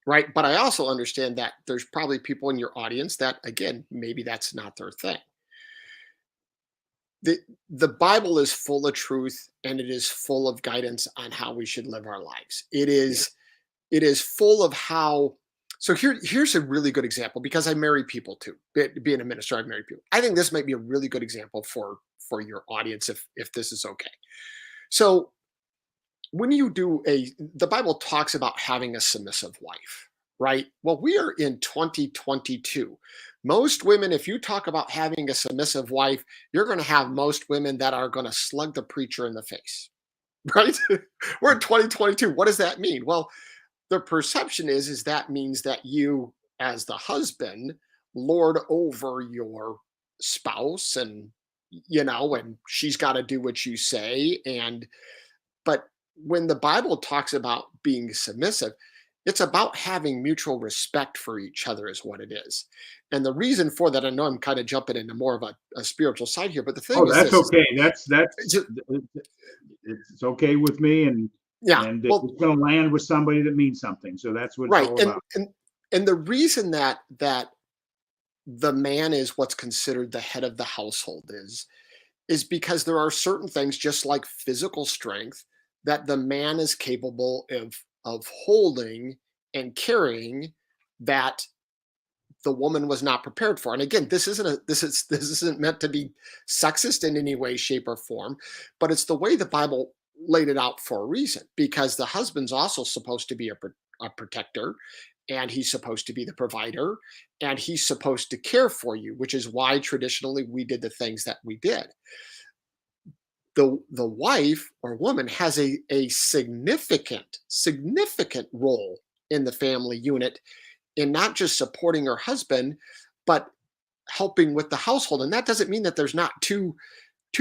right? But I also understand that there's probably people in your audience that, again, maybe that's not their thing. The Bible is full of truth, and it is full of guidance on how we should live our lives. It is full of how. So here's a really good example, because I marry people too. Being a minister, I marry people. I think this might be a really good example for your audience if this is okay. So when you the Bible talks about having a submissive wife, right? Well, we are in 2022. Most women, if you talk about having a submissive wife, you're going to have most women that are going to slug the preacher in the face, right? We're in 2022. What does that mean? Well, the perception is that means that you, as the husband, lord over your spouse, and and she's got to do what you say. But when the Bible talks about being submissive, it's about having mutual respect for each other is what it is. And the reason for that, I know I'm kind of jumping into more of a spiritual side here, but the thing is, that's okay. It's okay with me, and it's going to land with somebody that means something. So that's what it's all about. And the reason that the man is what's considered the head of the household is because there are certain things, just like physical strength, that the man is capable of holding and carrying that the woman was not prepared for. And again, this isn't meant to be sexist in any way, shape, or form, but it's the way the Bible laid it out for a reason, because the husband's also supposed to be a protector, and he's supposed to be the provider, and he's supposed to care for you, which is why traditionally we did the things that we did. The wife or woman has a significant role in the family unit, in not just supporting her husband, but helping with the household. And that doesn't mean that there's not two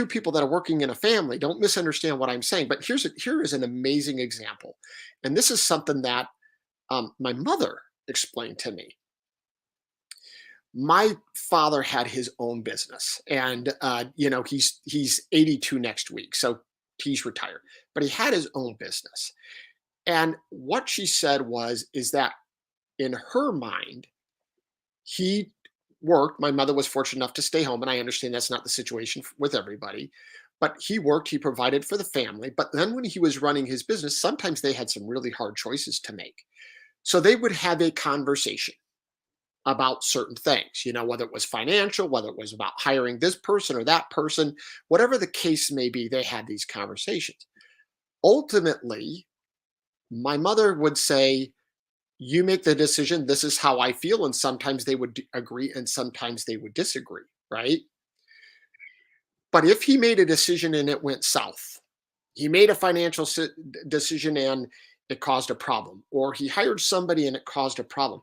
people that are working in a family. Don't misunderstand what I'm saying. But here is an amazing example. And this is something that my mother explained to me. My father had his own business, and he's 82 next week, so he's retired. But he had his own business. And what she said is that in her mind, he worked. My mother was fortunate enough to stay home, and I understand that's not the situation with everybody, but he worked, he provided for the family. But then when he was running his business, sometimes they had some really hard choices to make. So they would have a conversation about certain things, whether it was financial, whether it was about hiring this person or that person, whatever the case may be, they had these conversations. Ultimately, my mother would say, you make the decision. This is how I feel. And sometimes they would agree and sometimes they would disagree, right? But if he made a decision and it went south, he made a financial decision and it caused a problem, or he hired somebody and it caused a problem.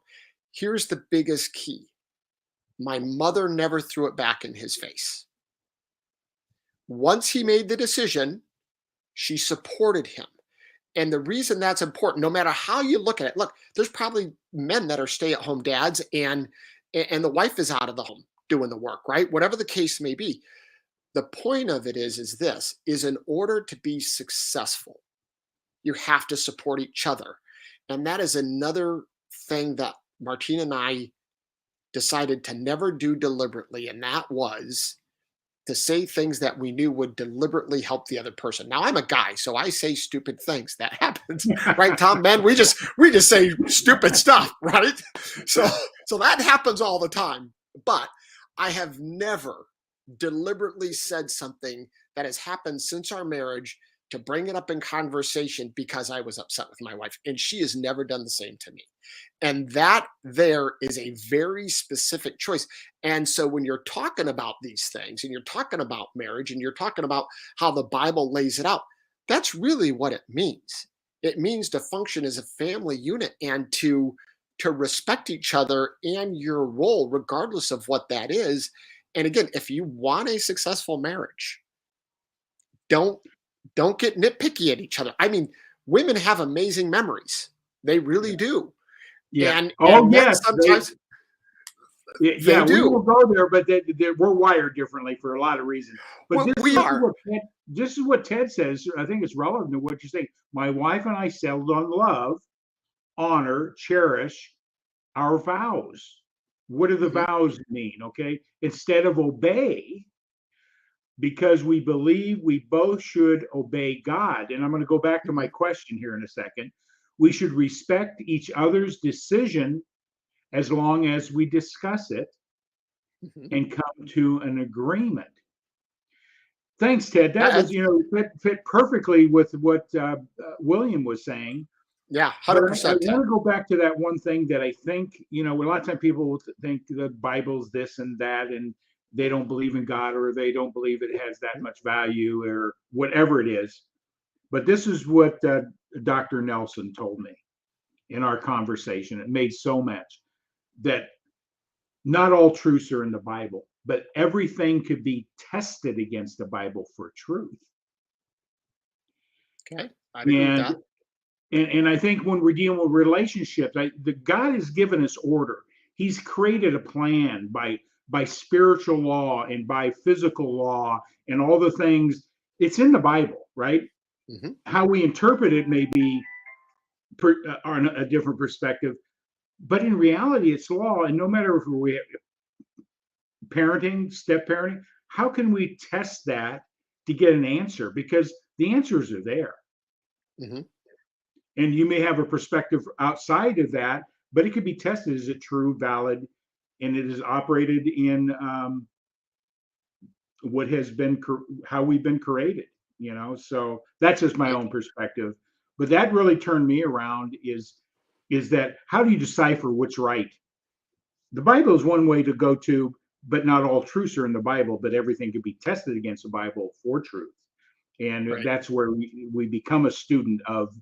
Here's the biggest key. My mother never threw it back in his face. Once he made the decision, She supported him. And the reason that's important, no matter how you look at it, look, there's probably men that are stay-at-home dads, and the wife is out of the home doing the work, right? Whatever the case may be. The point of it is this, is in order to be successful, you have to support each other. And that is another thing that Martina and I decided to never do deliberately, and that was to say things that we knew would deliberately help the other person. Now I'm a guy, so I say stupid things. That happens, right, Tom? Men, we just say stupid stuff, right? So that happens all the time. But I have never deliberately said something that has happened since our marriage to bring it up in conversation because I was upset with my wife, and she has never done the same to me. And that there is a very specific choice. And so when you're talking about these things and you're talking about marriage and you're talking about how the Bible lays it out, that's really what it means. It means to function as a family unit and to respect each other and your role, regardless of what that is. And again, if you want a successful marriage, don't get nitpicky at each other. I mean, women have amazing memories. They really do. Yeah. And men yes. sometimes Yeah, they we do. will go there, but we're wired differently for a lot of reasons. But Well, we are. This is what Ted says. I think it's relevant to what you say. My wife and I settled on love, honor, cherish our vows. What do the Mhm. vows mean? Okay. Instead of obey, because we believe we both should obey God. And I'm going to go back to my Mhm. question here in a second. We should respect each other's decision as long as we discuss it Mhm. and come to an agreement. Thanks, Ted. That Uh, was, fit perfectly with what William was saying. yeah, But I 100%, want Ted. to go back to that one thing that I think, a lot of times people will think the Bible's this and that, and they don't believe in God, or they don't believe it has that much value, or whatever it is. But this is what Dr. Nelson told me in our conversation. It made so much that not all truths are in the Bible, but everything could be tested against the Bible for truth. Okay, I'd agree with And that. and I think when we're dealing with relationships, the God has given us order. He's created a plan by spiritual law and by physical law and all the things. It's in the Bible, right? Mhm. How we interpret it may be on a different perspective, but in reality, it's law. And no matter if we're parenting, step parenting, how can we test that to get an answer? Because the answers are there. Mhm. And you may have a perspective outside of that, but it could be tested. Is it true, valid, and it is operated in what has been how we've been created? So that's just my Right. own perspective. But that really turned me around. Is that how do you decipher what's right? The Bible is one way to go to, but not all truths are in the Bible. But everything can be tested against the Bible for truth, and Right. that's where we become a student of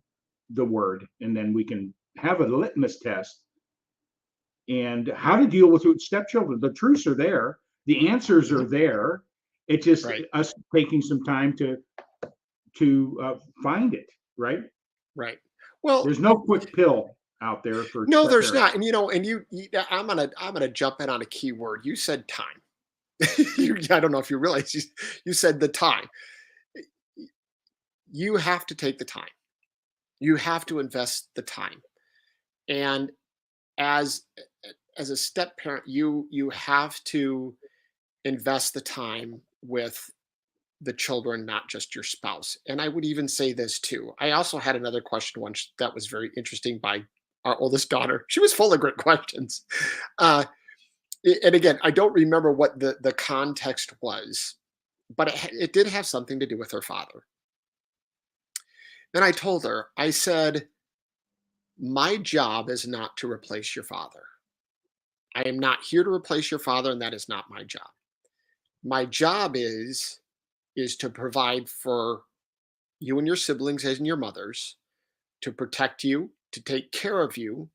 the word, and then we can have a litmus test and how to deal with stepchildren. The truths are there, the answers Mhm. are there. It's just Right. us taking some time to find it. Right? Right. Well, There's no quick pill out there for no, step there's parents. not. And I'm gonna jump in on a key word. You said time. I don't know if you realize you said the time. You have to take the time. You have to invest the time. And as as a step parent, you have to invest the time with the children, not just your spouse. And I would even say this too. I also had another question once that was very interesting by our oldest daughter. She was full of great questions. Uh, and again, I don't remember what the context was, but it did have something to do with her father. And I told her, I said, my job is not to replace your father. I am not here to replace your father, and that is not my job. My job is to provide for you and your siblings and your mothers, to protect you, to take care of you,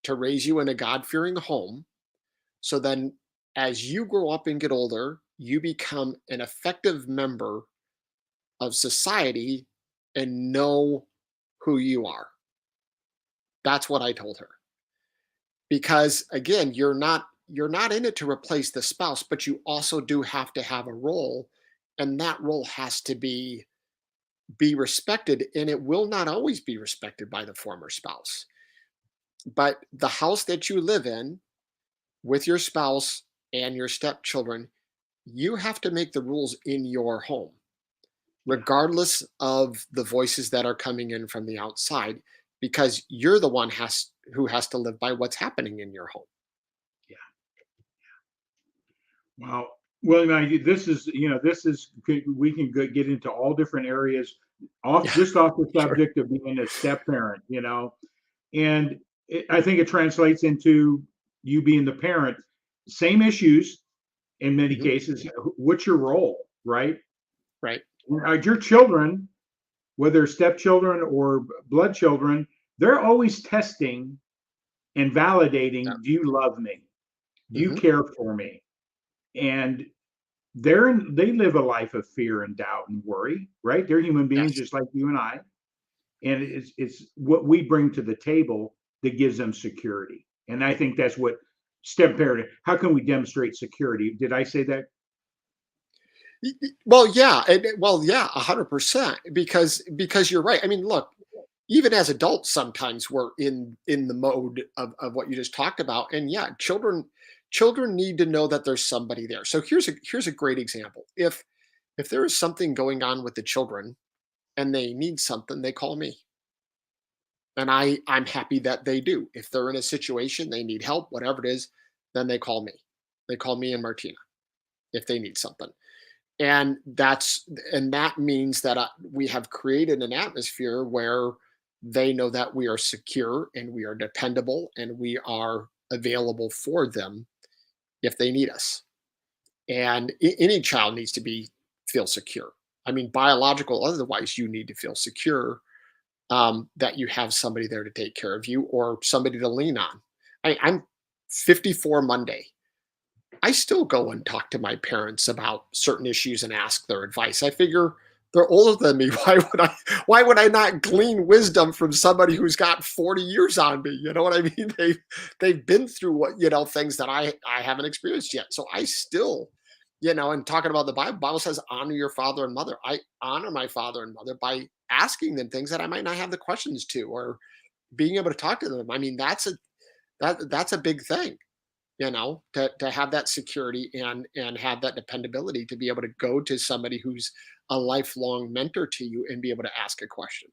to raise you in a God fearing home. So then, as you grow up and get older, you become an effective member of society and know who you are. That's what I told her. Because again, you're not in it to replace the spouse, but you also do have to have a role, and that role has to be respected, and it will not always be respected by the former spouse. But the house that you live in with your spouse and your stepchildren, you have to make the rules in your home, Yeah. regardless of the voices that are coming in from the outside, because you're the one who has to live by what's happening in your home. Yeah. Wow. Well, now this is, we can get into all different areas Yeah, off the sure. subject of being a step parent, and I think it translates into you being the parent. Same issues in many Mhm. cases. What's your role, right? Right. Your children, whether stepchildren or blood children, they're always testing and Yeah. validating. Do you love me? Do you Mhm. care for me? And they live a life of fear and doubt and worry, right? They're human beings Yes. just like you and I, and it's what we bring to the table that gives them security. And I think that's what step parenting. How can we demonstrate security? Did I say that? Well, yeah, well, yeah, 100%, because you're right. I mean, look, even as adults, sometimes we're in the mode of what you just talked about, and yeah, children need to know that there's somebody there. So here's a great example. If there is something going on with the children and they need something, they call me, and I'm happy that they do. If they're in a situation they need help, whatever it is, then they call me. They call me and Martina if they need something. And that means that we have created an atmosphere where they know that we are secure and we are dependable and we are available for them if they need us. And any child needs to be feel secure. I mean, biological, otherwise you need to feel secure, that you have somebody there to take care of you or somebody to lean on. I'm 54 Monday. I still go and talk to my parents about certain issues and ask their advice. I figure they're older than me. Why would I not glean wisdom from somebody who's got 40 years on me? You know what I mean? They've been through things that I haven't experienced yet. So I still, and talking about the Bible says honor your father and mother. I honor my father and mother by asking them things that I might not have the questions to, or being able to talk to them. I mean, that's a big thing, to have that security and have that dependability to be able to go to somebody who's a lifelong mentor to you and be able to ask a question.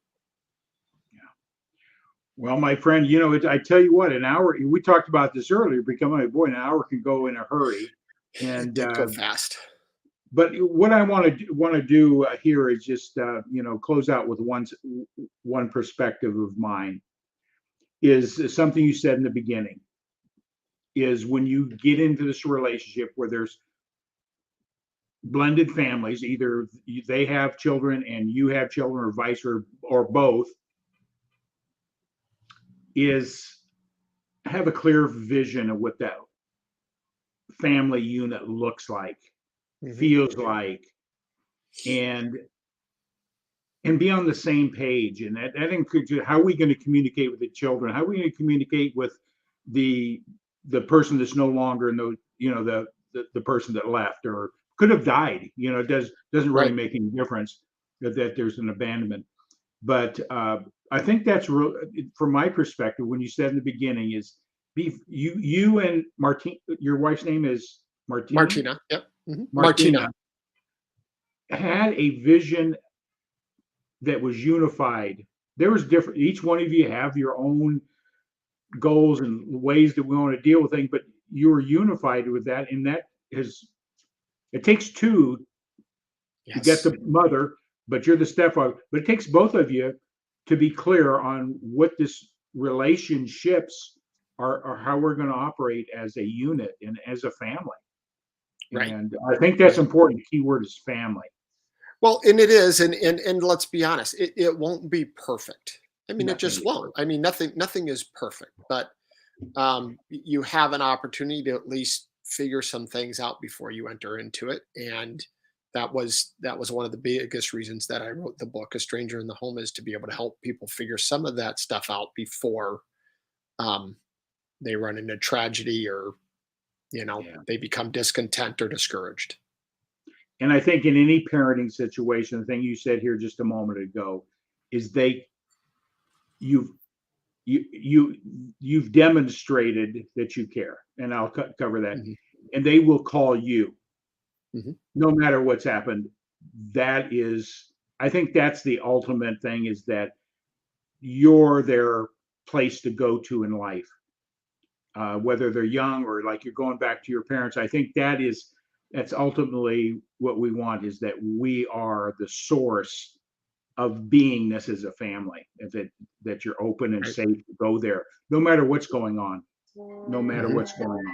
Well, my friend, I tell you what, an hour. We talked about this earlier. Becoming a boy, an hour can go in a hurry. It And did go fast. but what I want to do here is just close out with one perspective of mine is something you said in the beginning. Is when you get into this relationship where there's blended families, either they have children and you have children, or vice or both, is have a clear vision of what that family unit looks like, Hmm. feels like, and be on the same page. And that includes how are we going to communicate with the children? How are we going to communicate with the person that's no longer in the the person that left or could have died? Doesn't really Right. make any difference that there's an abandonment. But I think that's real from my perspective. When you said in the beginning is be you and Martin, your wife's name is Martina. Martina. Yep. Martina Martina. had a vision that was unified. There was different. Each one of you have your own goals and ways that we want to deal with things, but you were unified with that, and that is it takes two to get Yes. the mother, but you're the stepfather. But it takes both of you to be clear on what this relationships are, or how we're going to operate as a unit and as a family. Right. And I think that's Right. important. The key word is family. Well, and it is, and let's be honest, it won't be perfect. I mean, it Nothing just is won't. perfect. I mean, nothing is perfect, but you have an opportunity to at least figure some things out before you enter into it, and that was one of the biggest reasons that I wrote the book, A Stranger in the Home, is to be able to help people figure some of that stuff out before um, they run into tragedy, or Yeah. they become discontent or discouraged. And I think in any parenting situation, the thing you said here just a moment ago is you've you you've demonstrated that you care, and I'll cover that. Hmm. And they will call you Hmm. no matter what's happened. That is, I think that's the ultimate thing, is that you're their place to go to in life, whether they're young or like you're going back to your parents. I think that's ultimately what we want, is that we are the source of beingness as a family, that you're open and Right. safe to go there, no matter what's going on, no matter Hmm. what's going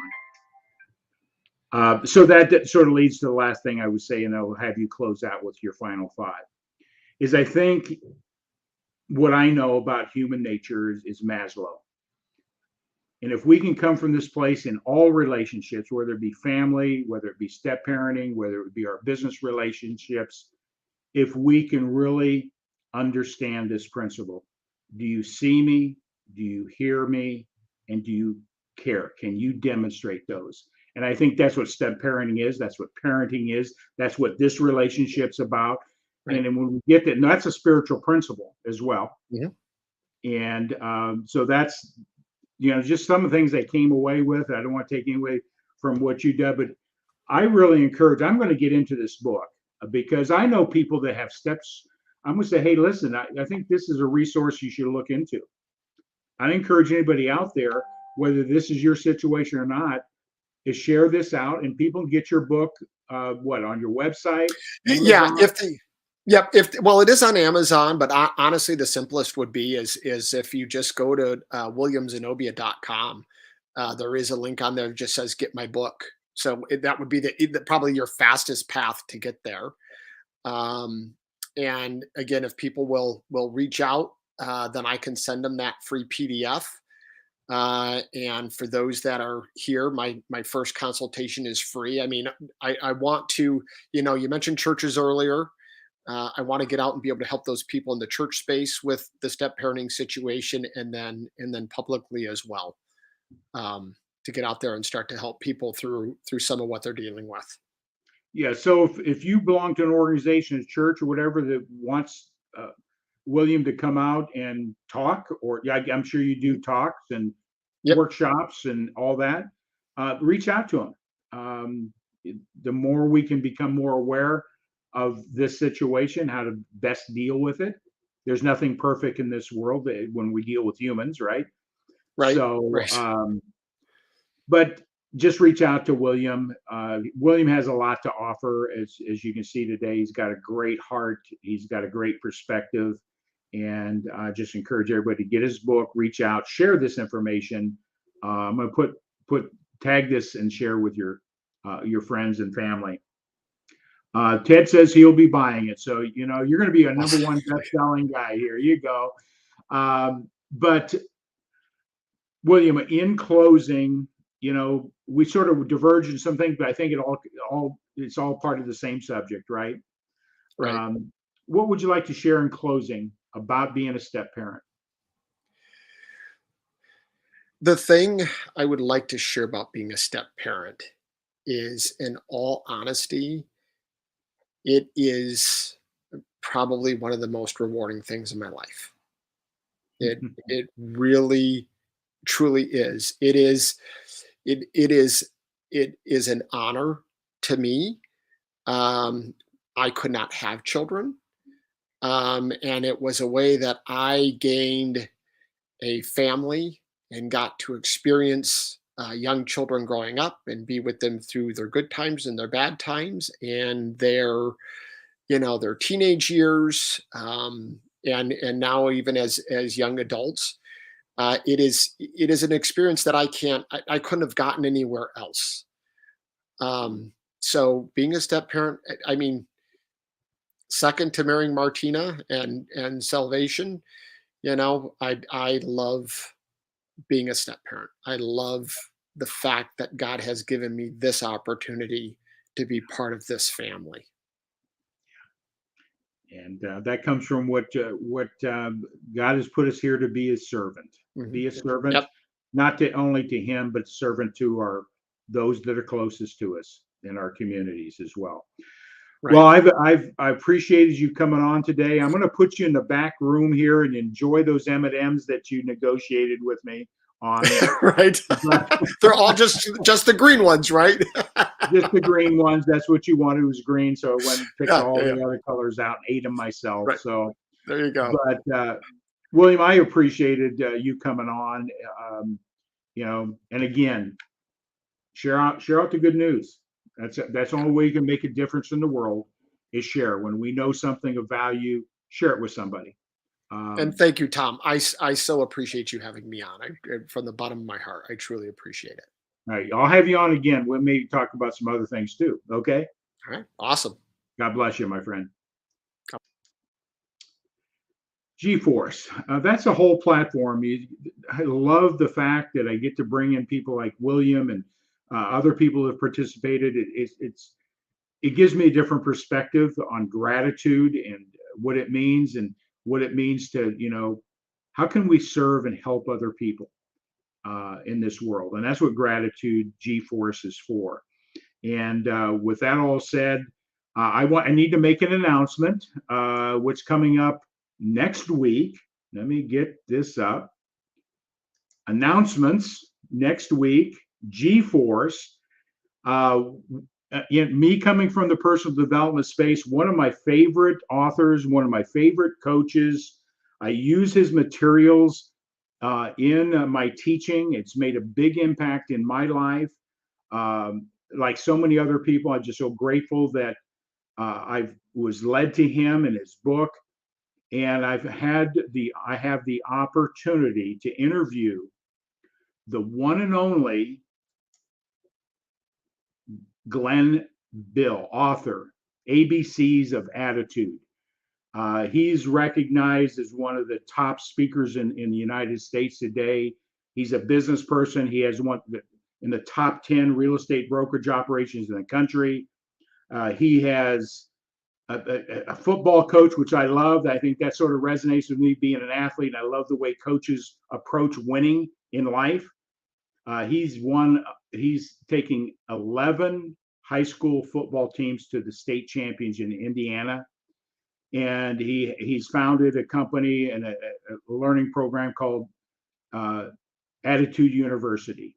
on. So that sort of leads to the last thing I would say, and I'll have you close out with your final thought. Is I think what I know about human nature is Maslow. And if we can come from this place in all relationships, whether it be family, whether it be step parenting, whether it be our business relationships, if we can really understand this principle: do you see me? Do you hear me? And do you care? Can you demonstrate those? And I think that's what step parenting is. That's what parenting is. That's what this relationship's about. And Right. then when we get that, and that's a spiritual principle as well. Hmm. And so that's, just some of the things I came away with. I don't want to take any away from what you did, but I really encourage, I'm going to get into this book because I know people that have steps. I'm going to say, hey, listen, I think this is a resource you should look into. I encourage anybody out there, whether this is your situation or not, to share this out, and people can get your book, on your website, Yeah, Amazon? if they, yep, if well, it is on Amazon, but honestly, the simplest would be is if you just go to williamzenobia.com. There is a link on there that just says "Get my book," so that would be probably your fastest path to get there. Um, and again, if people will reach out, then I can send them that free PDF. And for those that are here, my first consultation is free. I mean, I want to, you mentioned churches earlier. I want to get out and be able to help those people in the church space with the step parenting situation, and then publicly as well, to get out there and start to help people through some of what they're dealing with. Yeah. So if you belong to an organization, a church, or whatever that wants William to come out and talk, or yeah, I'm sure you do talks and Yep. workshops and all that, reach out to him. The more we can become more aware of this situation, how to best deal with it. There's nothing perfect in this world when we deal with humans, right? Right. So, Right. but just reach out to William. William has a lot to offer, as you can see today. He's got a great heart. He's got a great perspective, and just encourage everybody to get his book, reach out, share this information. I'm going to put tag this and share with your friends and family. Ted says he'll be buying it, so you're going to be a number one best-selling guy. Here you go. But William, in closing, we sort of diverge in some things, but I think it's all part of the same subject, right? Right. What would you like to share in closing about being a step parent? The thing I would like to share about being a step parent is, in all honesty, it is probably one of the most rewarding things in my life. It really truly is. It is an honor to me. Um, I could not have children, and it was a way that I gained a family and got to experience young children growing up and be with them through their good times and their bad times and their teenage years, and now even as young adults. It is an experience that I couldn't have gotten anywhere else. So being a step parent, I mean, second to marrying Martina and salvation, I love being a step parent. I love the fact that God has given me this opportunity to be part of this family. And that comes from what God has put us here to be His servant. Mhm. Be a servant, Yep. not to only to Him, but servant to those that are closest to us in our communities as well. Well, Right. I appreciated you coming on today. I'm going to put you in the back room here and enjoy those M&Ms that you negotiated with me on. Right. But They're all just the green ones, right? just the green ones. That's what you wanted, was green. So I went and picked Yeah, all yeah, yeah. the other colors out and ate them myself. Right. So, There you go. but William, I appreciated you coming on. And again, share out the good news. That's the only way you can make a difference in the world, is share. When we know something of value, share it with somebody. And thank you, Tom. I so appreciate you having me on. From the bottom of my heart, I truly appreciate it. All right, I'll have you on again. We'll maybe talk about some other things too. Okay. All right. Awesome. God bless you, my friend. GeForce. That's a whole platform. I love the fact that I get to bring in people like William and other people who have participated. It gives me a different perspective on gratitude and what it means to, how can we serve and help other people in this world? And that's what gratitude GeForce is for. And with that all said, I need to make an announcement. What's coming up next week? Let me get this up. Announcements next week. GeForce. Me coming from the personal development space, one of my favorite authors, one of my favorite coaches. I use his materials in my teaching. It's made a big impact in my life. Like so many other people, I'm just so grateful that I was led to him and his book, and I have the opportunity to interview the one and only Glenn Bill, author, ABCs of Attitude. He's recognized as one of the top speakers in the United States today. He's a business person. He has one in the top 10 real estate brokerage operations in the country. He has a football coach, which I love. I think that sort of resonates with me being an athlete. I love the way coaches approach winning in life. He's taking 11 high school football teams to the state champions in Indiana. And he's founded a company and a learning program called Attitude University.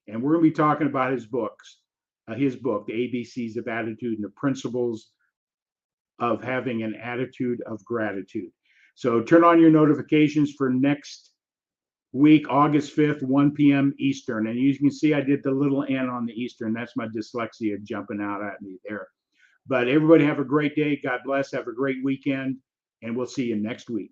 And we're going to be talking about his book, The ABCs of Attitude and the Principles of Having an Attitude of Gratitude. So turn on your notifications for next week, August 5th, 1 p.m. Eastern. And you can see I did the little N on the Eastern. That's my dyslexia jumping out at me there. But everybody have a great day. God bless. Have a great weekend. And we'll see you next week.